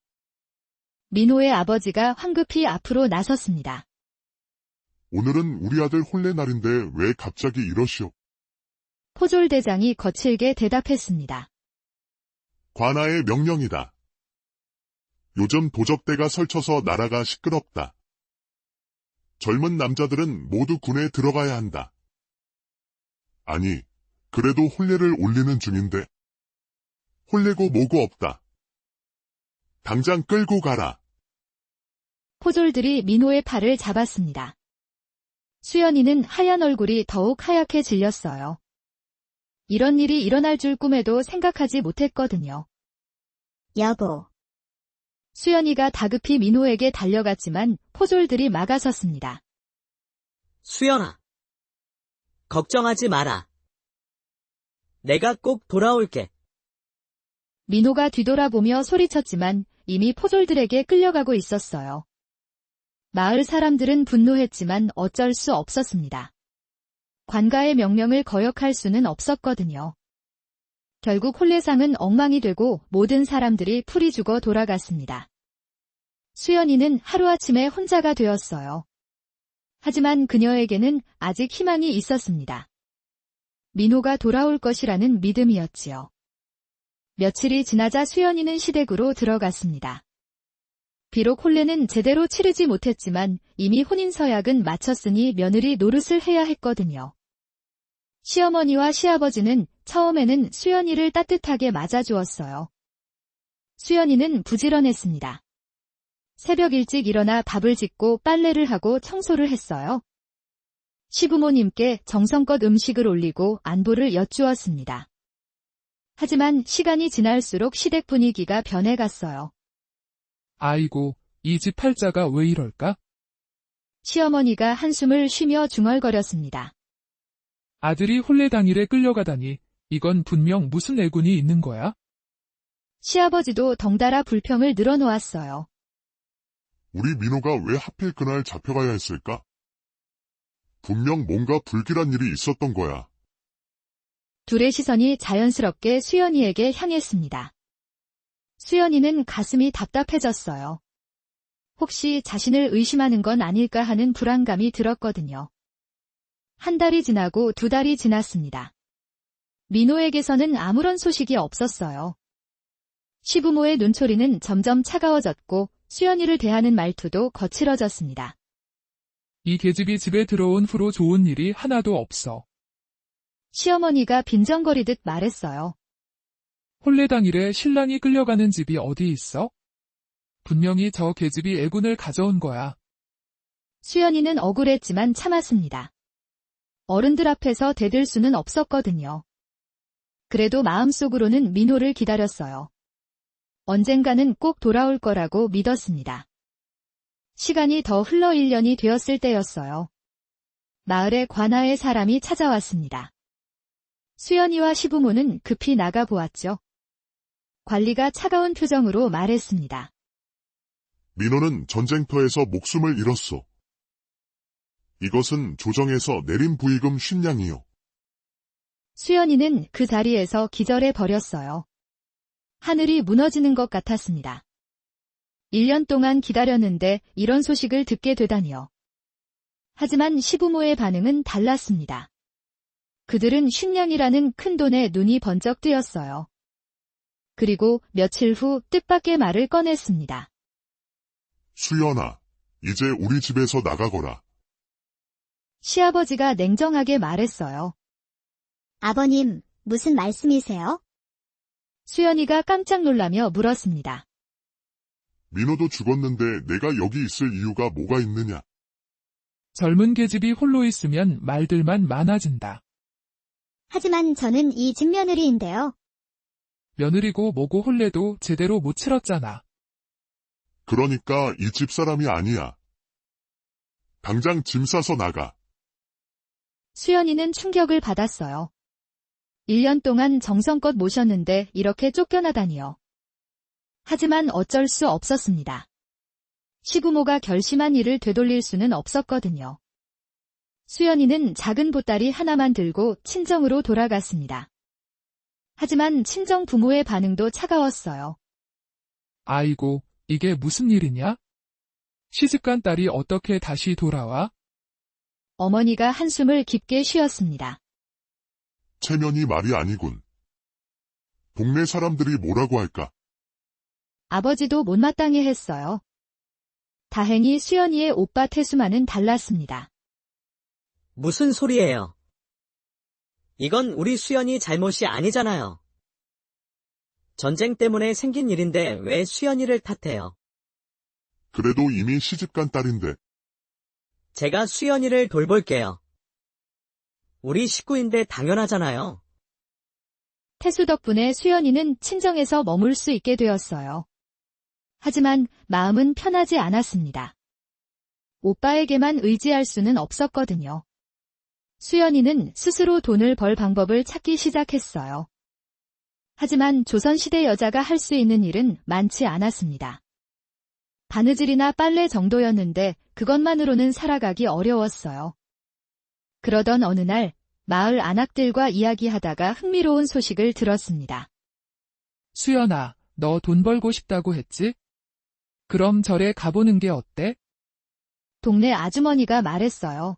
민호의 아버지가 황급히 앞으로 나섰습니다. 오늘은 우리 아들 혼례 날인데 왜 갑자기 이러시오? 포졸대장이 거칠게 대답했습니다. 관아의 명령이다. 요즘 도적대가 설쳐서 나라가 시끄럽다. 젊은 남자들은 모두 군에 들어가야 한다. 아니, 그래도 혼례를 올리는 중인데. 혼례고 뭐고 없다. 당장 끌고 가라. 포졸들이 민호의 팔을 잡았습니다. 수연이는 하얀 얼굴이 더욱 하얗게 질렸어요. 이런 일이 일어날 줄 꿈에도 생각하지 못했거든요. 여보, 수연이가 다급히 민호에게 달려갔지만 포졸들이 막아섰습니다. 수연아, 걱정하지 마라. 내가 꼭 돌아올게. 민호가 뒤돌아보며 소리쳤지만 이미 포졸들에게 끌려가고 있었어요. 마을 사람들은 분노했지만 어쩔 수 없었습니다. 관가의 명령을 거역할 수는 없었거든요. 결국 혼례상은 엉망이 되고 모든 사람들이 풀이 죽어 돌아갔습니다. 수연이는 하루아침에 혼자가 되었어요. 하지만 그녀에게는 아직 희망이 있었습니다. 민호가 돌아올 것이라는 믿음이었지요. 며칠이 지나자 수연이는 시댁으로 들어갔습니다. 비록 혼례는 제대로 치르지 못했지만 이미 혼인서약은 마쳤으니 며느리 노릇을 해야 했거든요. 시어머니와 시아버지는 처음에는 수연이를 따뜻하게 맞아주었어요. 수연이는 부지런했습니다. 새벽 일찍 일어나 밥을 짓고 빨래를 하고 청소를 했어요. 시부모님께 정성껏 음식을 올리고 안부를 여쭈었습니다. 하지만 시간이 지날수록 시댁 분위기가 변해갔어요. 아이고, 이 집 팔자가 왜 이럴까? 시어머니가 한숨을 쉬며 중얼거렸습니다. 아들이 혼례 당일에 끌려가다니, 이건 분명 무슨 애군이 있는 거야? 시아버지도 덩달아 불평을 늘어놓았어요. 우리 민호가 왜 하필 그날 잡혀가야 했을까? 분명 뭔가 불길한 일이 있었던 거야. 둘의 시선이 자연스럽게 수연이에게 향했습니다. 수연이는 가슴이 답답해졌어요. 혹시 자신을 의심하는 건 아닐까 하는 불안감이 들었거든요. 한 달이 지나고 두 달이 지났습니다. 민호에게서는 아무런 소식이 없었어요. 시부모의 눈초리는 점점 차가워졌고 수연이를 대하는 말투도 거칠어졌습니다. 이 계집이 집에 들어온 후로 좋은 일이 하나도 없어. 시어머니가 빈정거리듯 말했어요. 혼례 당일에 신랑이 끌려가는 집이 어디 있어? 분명히 저 계집이 애군을 가져온 거야. 수연이는 억울했지만 참았습니다. 어른들 앞에서 대들 수는 없었거든요. 그래도 마음속으로는 민호를 기다렸어요. 언젠가는 꼭 돌아올 거라고 믿었습니다. 시간이 더 흘러 1년이 되었을 때였어요. 마을에 관아의 사람이 찾아왔습니다. 수연이와 시부모는 급히 나가 보았죠. 관리가 차가운 표정으로 말했습니다. 민호는 전쟁터에서 목숨을 잃었소. 이것은 조정에서 내린 부의금 쉰량이요. 수연이는 그 자리에서 기절해 버렸어요. 하늘이 무너지는 것 같았습니다. 1년 동안 기다렸는데 이런 소식을 듣게 되다니요. 하지만 시부모의 반응은 달랐습니다. 그들은 쉰량이라는 큰 돈에 눈이 번쩍 뜨였어요. 그리고 며칠 후 뜻밖의 말을 꺼냈습니다. 수연아, 이제 우리 집에서 나가거라. 시아버지가 냉정하게 말했어요. 아버님, 무슨 말씀이세요? 수연이가 깜짝 놀라며 물었습니다. 민호도 죽었는데 내가 여기 있을 이유가 뭐가 있느냐? 젊은 계집이 홀로 있으면 말들만 많아진다. 하지만 저는 이 집 며느리인데요. 며느리고 뭐고 혼례도 제대로 못 치렀잖아. 그러니까 이 집 사람이 아니야. 당장 짐 싸서 나가. 수연이는 충격을 받았어요. 1년 동안 정성껏 모셨는데 이렇게 쫓겨나다니요. 하지만 어쩔 수 없었습니다. 시부모가 결심한 일을 되돌릴 수는 없었거든요. 수연이는 작은 보따리 하나만 들고 친정으로 돌아갔습니다. 하지만 친정 부모의 반응도 차가웠어요. 아이고, 이게 무슨 일이냐? 시집간 딸이 어떻게 다시 돌아와? 어머니가 한숨을 깊게 쉬었습니다. 체면이 말이 아니군. 동네 사람들이 뭐라고 할까? 아버지도 못마땅해 했어요. 다행히 수연이의 오빠 태수만은 달랐습니다. 무슨 소리예요? 이건 우리 수연이 잘못이 아니잖아요. 전쟁 때문에 생긴 일인데 왜 수연이를 탓해요? 그래도 이미 시집간 딸인데. 제가 수연이를 돌볼게요. 우리 식구인데 당연하잖아요. 태수 덕분에 수연이는 친정에서 머물 수 있게 되었어요. 하지만 마음은 편하지 않았습니다. 오빠에게만 의지할 수는 없었거든요. 수연이는 스스로 돈을 벌 방법을 찾기 시작했어요. 하지만 조선시대 여자가 할 수 있는 일은 많지 않았습니다. 바느질이나 빨래 정도였는데 그것만으로는 살아가기 어려웠어요. 그러던 어느 날 마을 안악들과 이야기하다가 흥미로운 소식을 들었습니다. 수연아, 너 돈 벌고 싶다고 했지? 그럼 절에 가보는 게 어때? 동네 아주머니가 말했어요.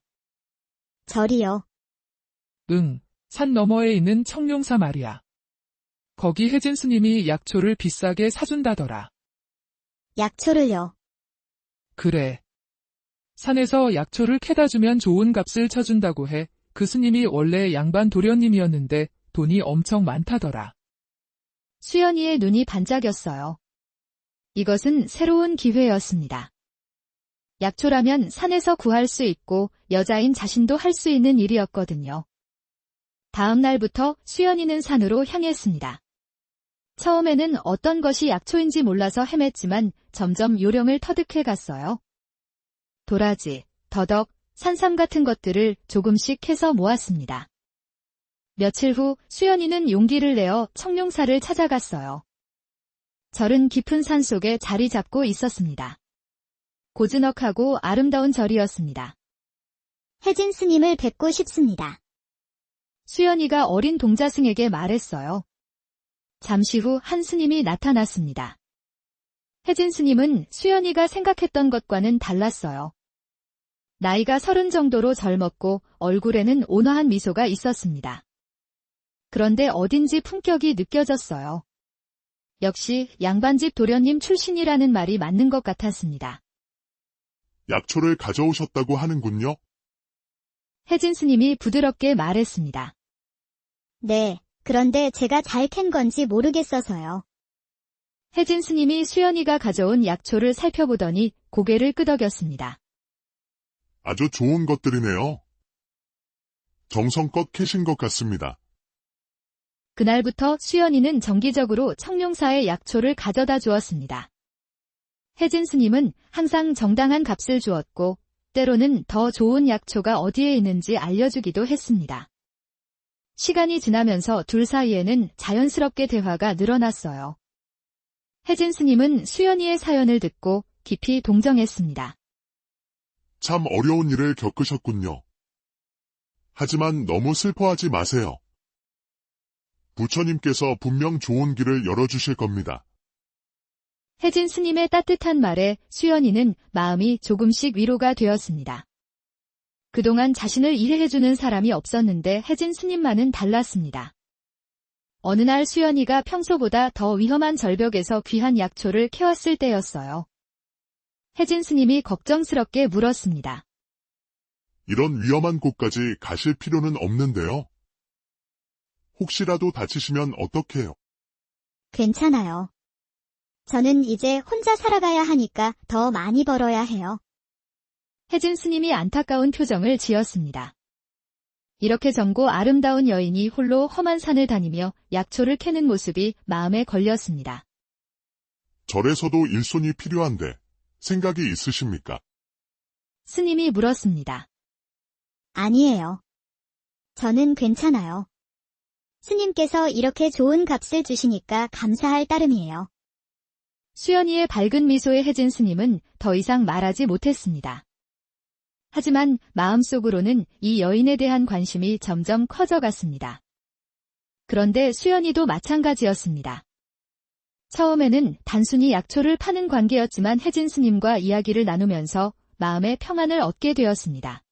절이요. 응, 산 너머에 있는 청룡사 말이야. 거기 혜진 스님이 약초를 비싸게 사준다더라. 약초를요. 그래. 산에서 약초를 캐다 주면 좋은 값을 쳐준다고 해. 그 스님이 원래 양반 도련님이었는데 돈이 엄청 많다더라. 수연이의 눈이 반짝였어요. 이것은 새로운 기회였습니다. 약초라면 산에서 구할 수 있고 여자인 자신도 할 수 있는 일이었거든요. 다음 날부터 수연이는 산으로 향했습니다. 처음에는 어떤 것이 약초인지 몰라서 헤맸지만 점점 요령을 터득해 갔어요. 도라지, 더덕, 산삼 같은 것들을 조금씩 캐서 모았습니다. 며칠 후 수연이는 용기를 내어 청룡사를 찾아갔어요. 절은 깊은 산 속에 자리 잡고 있었습니다. 고즈넉하고 아름다운 절이었습니다. 혜진 스님을 뵙고 싶습니다. 수연이가 어린 동자승에게 말했어요. 잠시 후 한 스님이 나타났습니다. 혜진 스님은 수연이가 생각했던 것과는 달랐어요. 나이가 30 정도로 젊었고 얼굴에는 온화한 미소가 있었습니다. 그런데 어딘지 품격이 느껴졌어요. 역시 양반집 도련님 출신이라는 말이 맞는 것 같았습니다. 약초를 가져오셨다고 하는군요. 혜진 스님이 부드럽게 말했습니다. 네, 그런데 제가 잘 캔 건지 모르겠어서요. 혜진 스님이 수연이가 가져온 약초를 살펴보더니 고개를 끄덕였습니다. 아주 좋은 것들이네요. 정성껏 캐신 것 같습니다. 그날부터 수연이는 정기적으로 청룡사에 약초를 가져다 주었습니다. 혜진 스님은 항상 정당한 값을 주었고 때로는 더 좋은 약초가 어디에 있는지 알려주기도 했습니다. 시간이 지나면서 둘 사이에는 자연스럽게 대화가 늘어났어요. 혜진 스님은 수연이의 사연을 듣고 깊이 동정했습니다. 참 어려운 일을 겪으셨군요. 하지만 너무 슬퍼하지 마세요. 부처님께서 분명 좋은 길을 열어주실 겁니다. 혜진 스님의 따뜻한 말에 수연이는 마음이 조금씩 위로가 되었습니다. 그동안 자신을 이해해주는 사람이 없었는데 혜진 스님만은 달랐습니다. 어느 날 수연이가 평소보다 더 위험한 절벽에서 귀한 약초를 캐왔을 때였어요. 혜진 스님이 걱정스럽게 물었습니다. 이런 위험한 곳까지 가실 필요는 없는데요. 혹시라도 다치시면 어떡해요? 괜찮아요. 저는 이제 혼자 살아가야 하니까 더 많이 벌어야 해요. 혜진 스님이 안타까운 표정을 지었습니다. 이렇게 젊고 아름다운 여인이 홀로 험한 산을 다니며 약초를 캐는 모습이 마음에 걸렸습니다. 절에서도 일손이 필요한데 생각이 있으십니까? 스님이 물었습니다. 아니에요. 저는 괜찮아요. 스님께서 이렇게 좋은 값을 주시니까 감사할 따름이에요. 수연이의 밝은 미소에 혜진 스님은 더 이상 말하지 못했습니다. 하지만 마음속으로는 이 여인에 대한 관심이 점점 커져갔습니다. 그런데 수연이도 마찬가지였습니다. 처음에는 단순히 약초를 파는 관계였지만 혜진 스님과 이야기를 나누면서 마음의 평안을 얻게 되었습니다.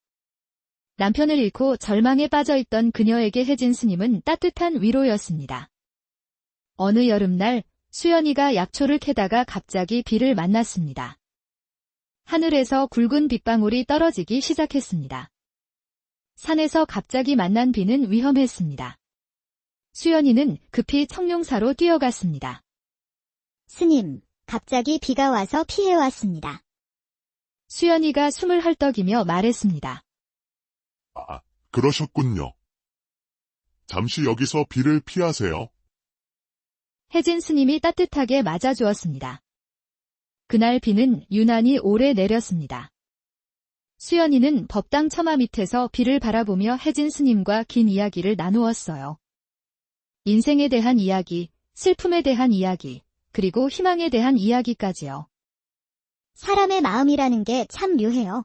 남편을 잃고 절망에 빠져있던 그녀에게 혜진 스님은 따뜻한 위로였습니다. 어느 여름날 수연이가 약초를 캐다가 갑자기 비를 만났습니다. 하늘에서 굵은 빗방울이 떨어지기 시작했습니다. 산에서 갑자기 만난 비는 위험했습니다. 수연이는 급히 청룡사로 뛰어갔습니다. 스님, 갑자기 비가 와서 피해왔습니다. 수연이가 숨을 헐떡이며 말했습니다. 아, 그러셨군요. 잠시 여기서 비를 피하세요. 혜진 스님이 따뜻하게 맞아주었습니다. 그날 비는 유난히 오래 내렸습니다. 수연이는 법당 처마 밑에서 비를 바라보며 혜진 스님과 긴 이야기를 나누었어요. 인생에 대한 이야기, 슬픔에 대한 이야기, 그리고 희망에 대한 이야기까지요. 사람의 마음이라는 게 참 묘해요.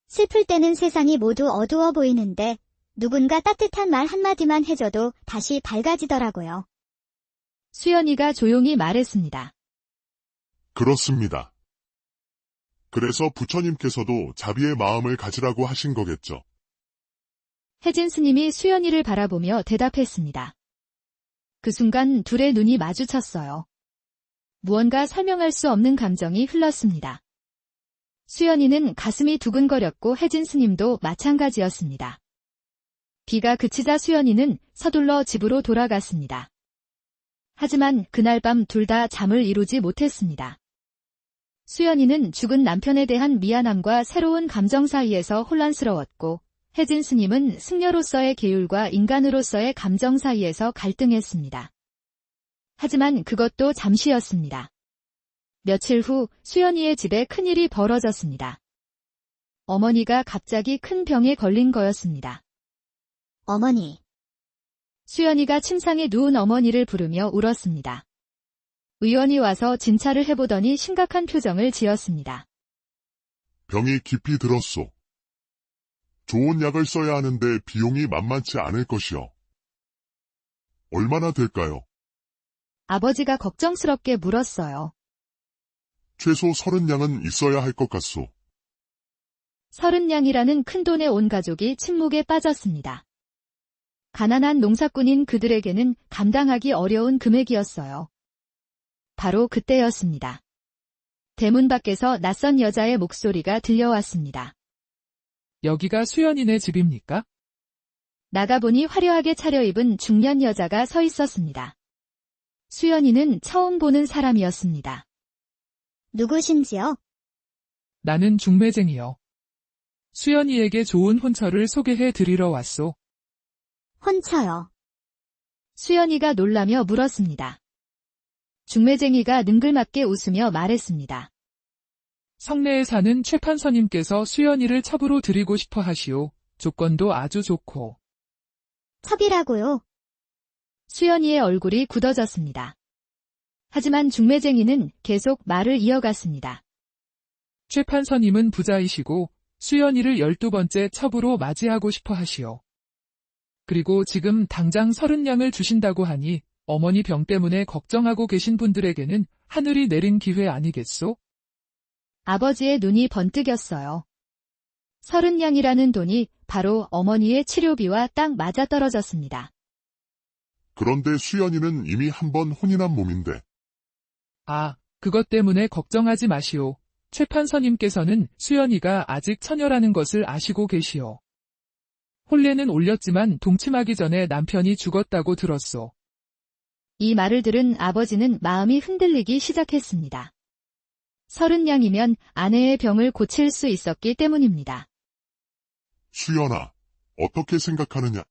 슬플 때는 세상이 모두 어두워 보이는데 누군가 따뜻한 말 한마디만 해줘도 다시 밝아지더라고요. 수연이가 조용히 말했습니다. 그렇습니다. 그래서 부처님께서도 자비의 마음을 가지라고 하신 거겠죠. 혜진 스님이 수연이를 바라보며 대답했습니다. 그 순간 둘의 눈이 마주쳤어요. 무언가 설명할 수 없는 감정이 흘렀습니다. 수연이는 가슴이 두근거렸고 혜진 스님도 마찬가지였습니다. 비가 그치자 수연이는 서둘러 집으로 돌아갔습니다. 하지만 그날 밤 둘 다 잠을 이루지 못했습니다. 수연이는 죽은 남편에 대한 미안함과 새로운 감정 사이에서 혼란스러웠고 혜진 스님은 승려로서의 계율과 인간으로서의 감정 사이에서 갈등했습니다. 하지만 그것도 잠시였습니다. 며칠 후 수연이의 집에 큰일이 벌어졌습니다. 어머니가 갑자기 큰 병에 걸린 거였습니다. 어머니, 수연이가 침상에 누운 어머니를 부르며 울었습니다. 의원이 와서 진찰을 해보더니 심각한 표정을 지었습니다. 병이 깊이 들었소. 좋은 약을 써야 하는데 비용이 만만치 않을 것이요. 얼마나 될까요? 아버지가 걱정스럽게 물었어요. 최소 30냥은 있어야 할 것 같소. 30냥이라는 큰돈에 온 가족이 침묵에 빠졌습니다. 가난한 농사꾼인 그들에게는 감당하기 어려운 금액이었어요. 바로 그때였습니다. 대문 밖에서 낯선 여자의 목소리가 들려왔습니다. 여기가 수연이네 집입니까? 나가보니 화려하게 차려입은 중년 여자가 서 있었습니다. 수연이는 처음 보는 사람이었습니다. 누구신지요? 나는 중매쟁이요. 수연이에게 좋은 혼처를 소개해 드리러 왔소. 혼처요. 수연이가 놀라며 물었습니다. 중매쟁이가 능글맞게 웃으며 말했습니다. 성내에 사는 최 판서님께서 수연이를 첩으로 드리고 싶어 하시오. 조건도 아주 좋고. 첩이라고요. 수연이의 얼굴이 굳어졌습니다. 하지만 중매쟁이는 계속 말을 이어갔습니다. 최 판서님은 부자이시고 수연이를 12번째 첩으로 맞이하고 싶어 하시오. 그리고 지금 당장 30냥을 주신다고 하니 어머니 병 때문에 걱정하고 계신 분들에게는 하늘이 내린 기회 아니겠소? 아버지의 눈이 번뜩였어요. 30냥이라는 돈이 바로 어머니의 치료비와 딱 맞아떨어졌습니다. 그런데 수연이는 이미 한 번 혼인한 몸인데 아, 그것 때문에 걱정하지 마시오. 최 판서님께서는 수연이가 아직 처녀라는 것을 아시고 계시오. 혼례는 올렸지만 동침하기 전에 남편이 죽었다고 들었소. 이 말을 들은 아버지는 마음이 흔들리기 시작했습니다. 30냥이면 아내의 병을 고칠 수 있었기 때문입니다. 수연아, 어떻게 생각하느냐?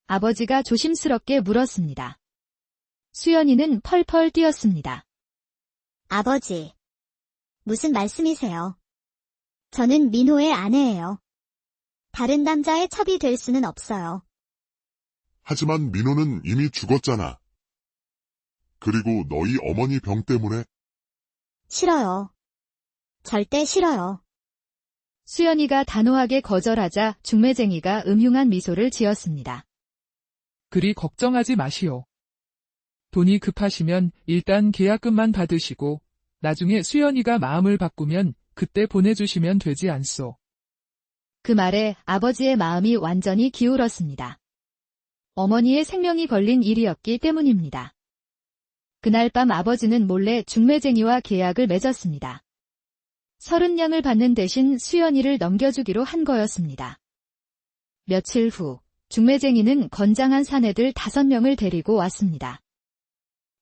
아버지가 조심스럽게 물었습니다. 수연이는 펄펄 뛰었습니다. 아버지. 무슨 말씀이세요? 저는 민호의 아내예요. 다른 남자의 첩이 될 수는 없어요. 하지만 민호는 이미 죽었잖아. 그리고 너희 어머니 병 때문에 싫어요. 절대 싫어요. 수연이가 단호하게 거절하자 중매쟁이가 음흉한 미소를 지었습니다. 그리 걱정하지 마시오. 돈이 급하시면 일단 계약금만 받으시고 나중에 수연이가 마음을 바꾸면 그때 보내주시면 되지 않소. 그 말에 아버지의 마음이 완전히 기울었습니다. 어머니의 생명이 걸린 일이었기 때문입니다. 그날 밤 아버지는 몰래 중매쟁이와 계약을 맺었습니다. 30냥을 받는 대신 수연이를 넘겨주기로 한 거였습니다. 며칠 후 중매쟁이는 건장한 사내들 5명을 데리고 왔습니다.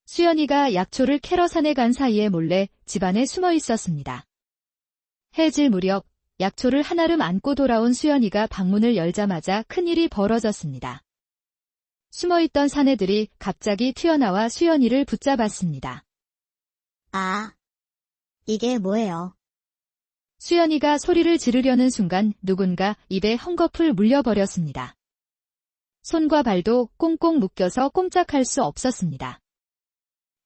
수연이가 약초를 캐러 산에 간 사이에 몰래 집안에 숨어 있었습니다. 해질 무렵 약초를 한아름 안고 돌아온 수연이가 방문을 열자마자 큰일이 벌어졌습니다. 숨어있던 사내들이 갑자기 튀어나와 수연이를 붙잡았습니다. 아, 이게 뭐예요? 수연이가 소리를 지르려는 순간 누군가 입에 헝겊을 물려버렸습니다. 손과 발도 꽁꽁 묶여서 꼼짝할 수 없었습니다.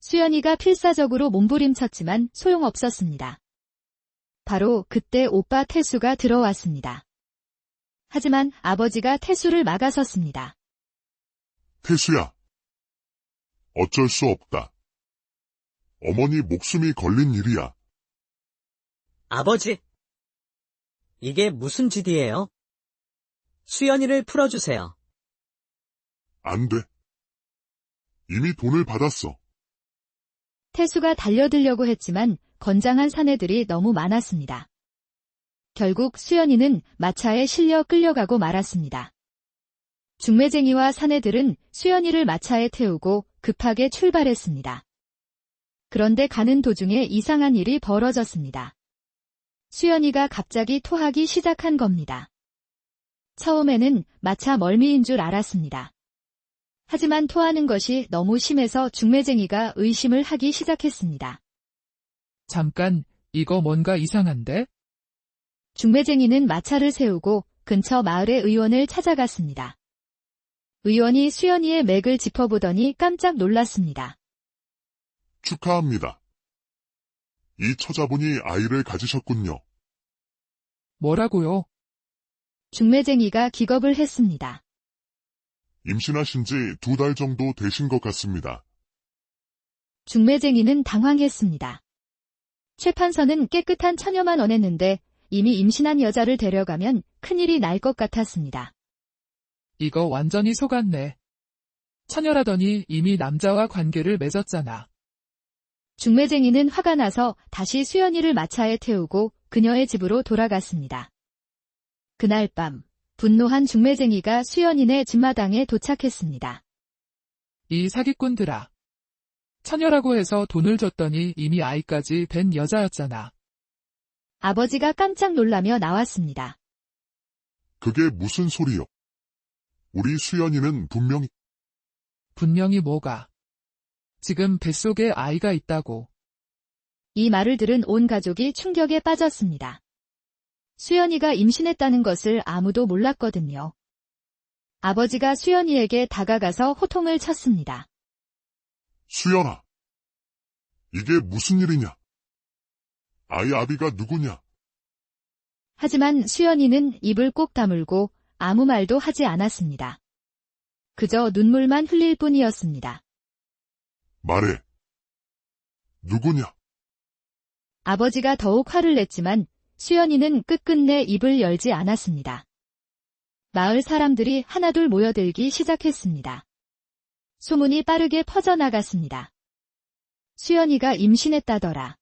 수연이가 필사적으로 몸부림쳤지만 소용없었습니다. 바로 그때 오빠 태수가 들어왔습니다. 하지만 아버지가 태수를 막아섰습니다. 태수야. 어쩔 수 없다. 어머니 목숨이 걸린 일이야. 아버지, 이게 무슨 짓이에요? 수연이를 풀어주세요. 안 돼. 이미 돈을 받았어. 태수가 달려들려고 했지만 건장한 사내들이 너무 많았습니다. 결국 수연이는 마차에 실려 끌려가고 말았습니다. 중매쟁이와 사내들은 수연이를 마차에 태우고 급하게 출발했습니다. 그런데 가는 도중에 이상한 일이 벌어졌습니다. 수연이가 갑자기 토하기 시작한 겁니다. 처음에는 마차 멀미인 줄 알았습니다. 하지만 토하는 것이 너무 심해서 중매쟁이가 의심을 하기 시작했습니다. 잠깐, 이거 뭔가 이상한데? 중매쟁이는 마차를 세우고 근처 마을의 의원을 찾아갔습니다. 의원이 수연이의 맥을 짚어보더니 깜짝 놀랐습니다. 축하합니다. 이 처자분이 아이를 가지셨군요. 뭐라고요? 중매쟁이가 기겁을 했습니다. 임신하신 지 2달 정도 되신 것 같습니다. 중매쟁이는 당황했습니다. 최 판서는 깨끗한 처녀만 원했는데 이미 임신한 여자를 데려가면 큰일이 날 것 같았습니다. 이거 완전히 속았네. 처녀라더니 이미 남자와 관계를 맺었잖아. 중매쟁이는 화가 나서 다시 수연이를 마차에 태우고 그녀의 집으로 돌아갔습니다. 그날 밤, 분노한 중매쟁이가 수연이네 집마당에 도착했습니다. 이 사기꾼들아. 처녀라고 해서 돈을 줬더니 이미 아이까지 된 여자였잖아. 아버지가 깜짝 놀라며 나왔습니다. 그게 무슨 소리요? 우리 수연이는 분명히 뭐가. 지금 뱃속에 아이가 있다고. 이 말을 들은 온 가족이 충격에 빠졌습니다. 수연이가 임신했다는 것을 아무도 몰랐거든요. 아버지가 수연이에게 다가가서 호통을 쳤습니다. 수연아, 이게 무슨 일이냐? 아이 아비가 누구냐? 하지만 수연이는 입을 꼭 다물고 아무 말도 하지 않았습니다. 그저 눈물만 흘릴 뿐이었습니다. 말해. 누구냐? 아버지가 더욱 화를 냈지만 수연이는 끝끝내 입을 열지 않았습니다. 마을 사람들이 하나둘 모여들기 시작했습니다. 소문이 빠르게 퍼져나갔습니다. 수연이가 임신했다더라.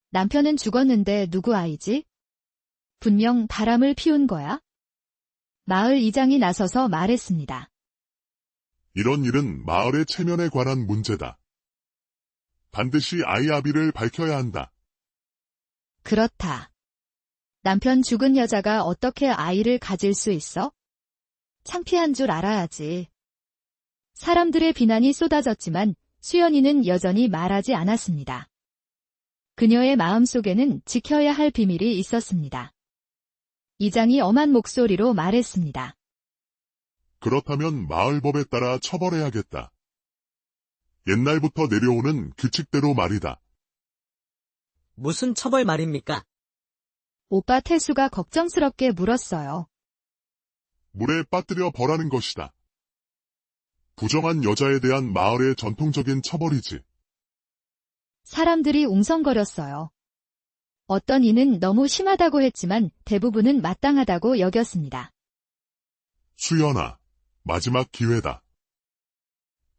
남편은 죽었는데 누구 아이지? 분명 바람을 피운 거야? 마을 이장이 나서서 말했습니다. 이런 일은 마을의 체면에 관한 문제다. 반드시 아이 아비를 밝혀야 한다. 그렇다. 남편 죽은 여자가 어떻게 아이를 가질 수 있어? 창피한 줄 알아야지. 사람들의 비난이 쏟아졌지만 수연이는 여전히 말하지 않았습니다. 그녀의 마음속에는 지켜야 할 비밀이 있었습니다. 이장이 엄한 목소리로 말했습니다. 그렇다면 마을법에 따라 처벌해야겠다. 옛날부터 내려오는 규칙대로 말이다. 무슨 처벌 말입니까? 오빠 태수가 걱정스럽게 물었어요. 물에 빠뜨려 벌하는 것이다. 부정한 여자에 대한 마을의 전통적인 처벌이지. 사람들이 웅성거렸어요. 어떤 이는 너무 심하다고 했지만 대부분은 마땅하다고 여겼습니다. 수연아, 마지막 기회다.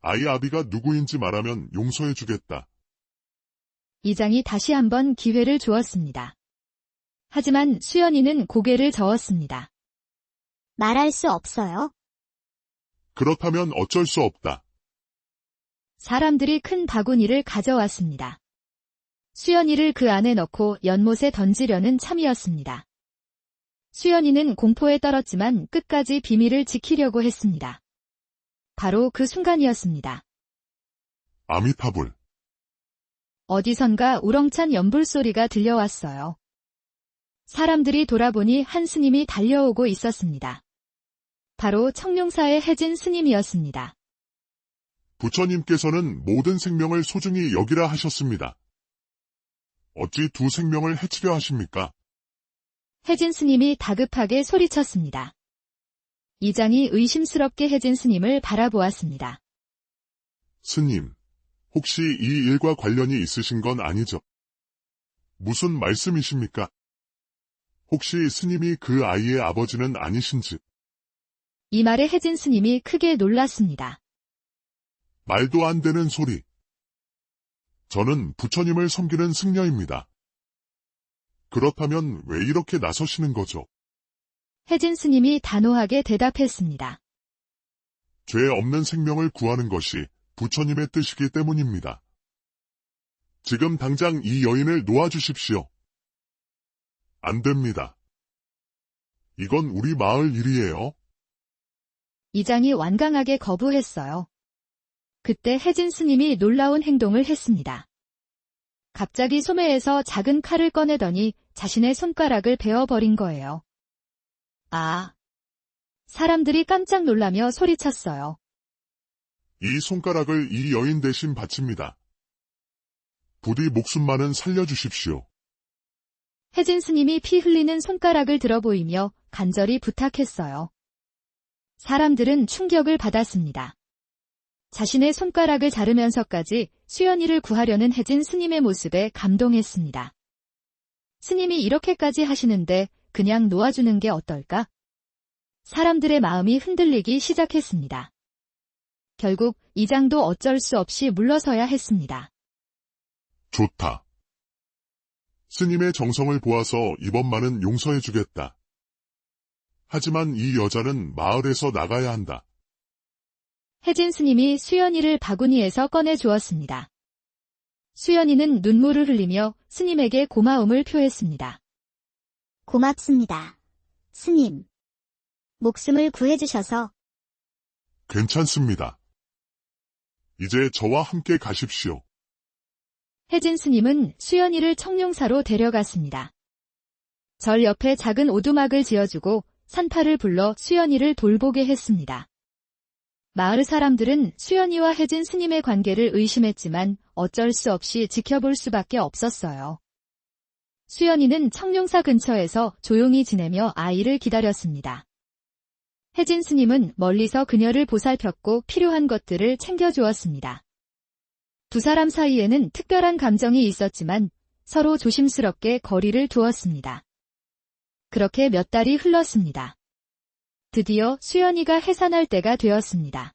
아이 아비가 누구인지 말하면 용서해주겠다. 이장이 다시 한번 기회를 주었습니다. 하지만 수연이는 고개를 저었습니다. 말할 수 없어요. 그렇다면 어쩔 수 없다. 사람들이 큰 바구니를 가져왔습니다. 수연이를 그 안에 넣고 연못에 던지려는 참이었습니다. 수연이는 공포에 떨었지만 끝까지 비밀을 지키려고 했습니다. 바로 그 순간이었습니다. 아미타불. 어디선가 우렁찬 연불소리가 들려왔어요. 사람들이 돌아보니 한 스님이 달려오고 있었습니다. 바로 청룡사의 혜진 스님이었습니다. 부처님께서는 모든 생명을 소중히 여기라 하셨습니다. 어찌 두 생명을 해치려 하십니까? 혜진 스님이 다급하게 소리쳤습니다. 이장이 의심스럽게 혜진 스님을 바라보았습니다. 스님, 혹시 이 일과 관련이 있으신 건 아니죠? 무슨 말씀이십니까? 혹시 스님이 그 아이의 아버지는 아니신지? 이 말에 혜진 스님이 크게 놀랐습니다. 말도 안 되는 소리. 저는 부처님을 섬기는 승려입니다. 그렇다면 왜 이렇게 나서시는 거죠? 혜진 스님이 단호하게 대답했습니다. 죄 없는 생명을 구하는 것이 부처님의 뜻이기 때문입니다. 지금 당장 이 여인을 놓아주십시오. 안 됩니다. 이건 우리 마을 일이에요. 이장이 완강하게 거부했어요. 그때 혜진 스님이 놀라운 행동을 했습니다. 갑자기 소매에서 작은 칼을 꺼내더니 자신의 손가락을 베어버린 거예요. 아! 사람들이 깜짝 놀라며 소리쳤어요. 이 손가락을 이 여인 대신 바칩니다. 부디 목숨만은 살려주십시오. 혜진 스님이 피 흘리는 손가락을 들어 보이며 간절히 부탁했어요. 사람들은 충격을 받았습니다. 자신의 손가락을 자르면서까지 수연이를 구하려는 혜진 스님의 모습에 감동했습니다. 스님이 이렇게까지 하시는데 그냥 놓아주는 게 어떨까? 사람들의 마음이 흔들리기 시작했습니다. 결국 이장도 어쩔 수 없이 물러서야 했습니다. 좋다. 스님의 정성을 보아서 이번만은 용서해주겠다. 하지만 이 여자는 마을에서 나가야 한다. 혜진 스님이 수연이를 바구니에서 꺼내 주었습니다. 수연이는 눈물을 흘리며 스님에게 고마움을 표했습니다. 고맙습니다. 스님. 목숨을 구해주셔서. 괜찮습니다. 이제 저와 함께 가십시오. 혜진 스님은 수연이를 청룡사로 데려갔습니다. 절 옆에 작은 오두막을 지어주고 산파를 불러 수연이를 돌보게 했습니다. 마을 사람들은 수연이와 혜진 스님의 관계를 의심했지만 어쩔 수 없이 지켜볼 수밖에 없었어요. 수연이는 청룡사 근처에서 조용히 지내며 아이를 기다렸습니다. 혜진 스님은 멀리서 그녀를 보살폈고 필요한 것들을 챙겨주었습니다. 두 사람 사이에는 특별한 감정이 있었지만 서로 조심스럽게 거리를 두었습니다. 그렇게 몇 달이 흘렀습니다. 드디어 수연이가 해산할 때가 되었습니다.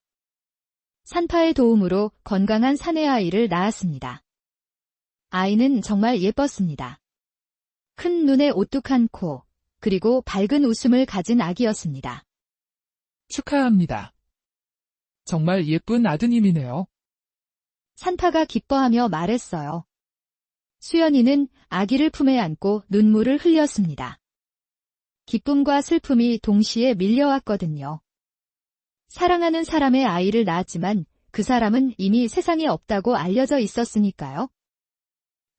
산파의 도움으로 건강한 사내 아이를 낳았습니다. 아이는 정말 예뻤습니다. 큰 눈에 오뚝한 코, 그리고 밝은 웃음을 가진 아기였습니다. 축하합니다. 정말 예쁜 아드님이네요. 산파가 기뻐하며 말했어요. 수연이는 아기를 품에 안고 눈물을 흘렸습니다. 기쁨과 슬픔이 동시에 밀려왔거든요. 사랑하는 사람의 아이를 낳았지만 그 사람은 이미 세상에 없다고 알려져 있었으니까요.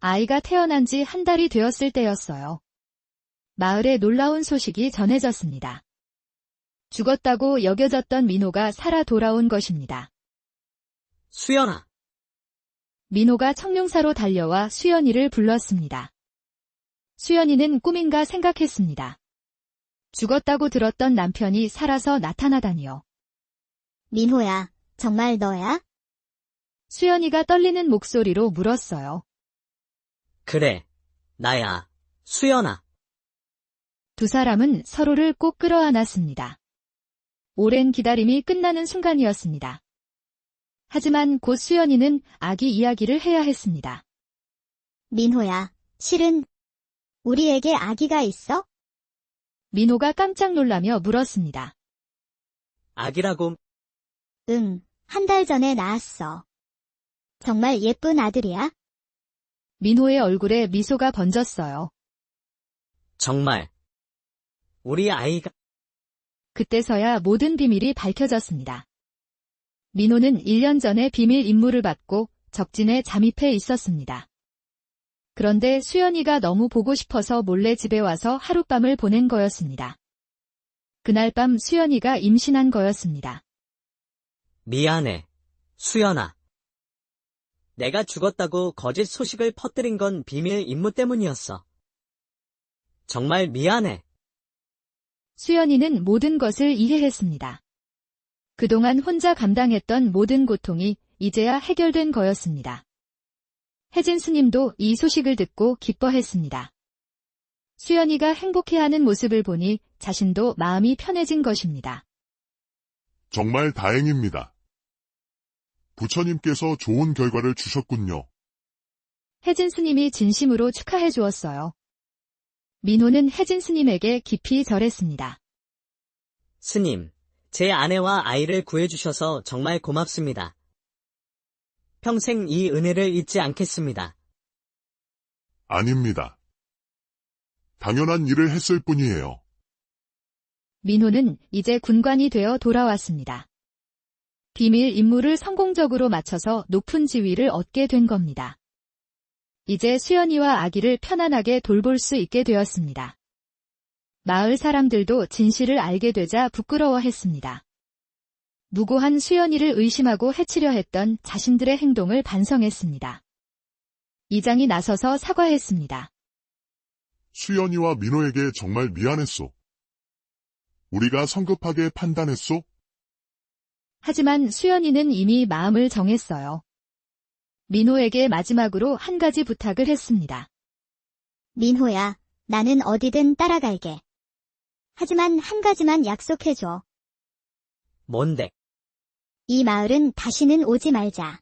아이가 태어난 지 한 달이 되었을 때였어요. 마을에 놀라운 소식이 전해졌습니다. 죽었다고 여겨졌던 민호가 살아 돌아온 것입니다. 수연아, 민호가 청룡사로 달려와 수연이를 불렀습니다. 수연이는 꿈인가 생각했습니다. 죽었다고 들었던 남편이 살아서 나타나다니요. 민호야, 정말 너야? 수연이가 떨리는 목소리로 물었어요. 그래, 나야, 수연아. 두 사람은 서로를 꼭 끌어안았습니다. 오랜 기다림이 끝나는 순간이었습니다. 하지만 곧 수연이는 아기 이야기를 해야 했습니다. 민호야, 실은 우리에게 아기가 있어? 민호가 깜짝 놀라며 물었습니다. 아기라고? 응, 한 달 전에 낳았어. 정말 예쁜 아들이야? 민호의 얼굴에 미소가 번졌어요. 정말. 우리 아이가... 그때서야 모든 비밀이 밝혀졌습니다. 민호는 1년 전에 비밀 임무를 받고 적진에 잠입해 있었습니다. 그런데 수연이가 너무 보고 싶어서 몰래 집에 와서 하룻밤을 보낸 거였습니다. 그날 밤 수연이가 임신한 거였습니다. 미안해, 수연아. 내가 죽었다고 거짓 소식을 퍼뜨린 건 비밀 임무 때문이었어. 정말 미안해. 수연이는 모든 것을 이해했습니다. 그동안 혼자 감당했던 모든 고통이 이제야 해결된 거였습니다. 혜진 스님도 이 소식을 듣고 기뻐했습니다. 수연이가 행복해하는 모습을 보니 자신도 마음이 편해진 것입니다. 정말 다행입니다. 부처님께서 좋은 결과를 주셨군요. 혜진 스님이 진심으로 축하해 주었어요. 민호는 혜진 스님에게 깊이 절했습니다. 스님, 제 아내와 아이를 구해주셔서 정말 고맙습니다. 평생 이 은혜를 잊지 않겠습니다. 아닙니다. 당연한 일을 했을 뿐이에요. 민호는 이제 군관이 되어 돌아왔습니다. 비밀 임무를 성공적으로 마쳐서 높은 지위를 얻게 된 겁니다. 이제 수연이와 아기를 편안하게 돌볼 수 있게 되었습니다. 마을 사람들도 진실을 알게 되자 부끄러워했습니다. 무고한 수연이를 의심하고 해치려 했던 자신들의 행동을 반성했습니다. 이장이 나서서 사과했습니다. 수연이와 민호에게 정말 미안했소. 우리가 성급하게 판단했소? 하지만 수연이는 이미 마음을 정했어요. 민호에게 마지막으로 한 가지 부탁을 했습니다. 민호야, 나는 어디든 따라갈게. 하지만 한 가지만 약속해줘. 뭔데? 이 마을은 다시는 오지 말자.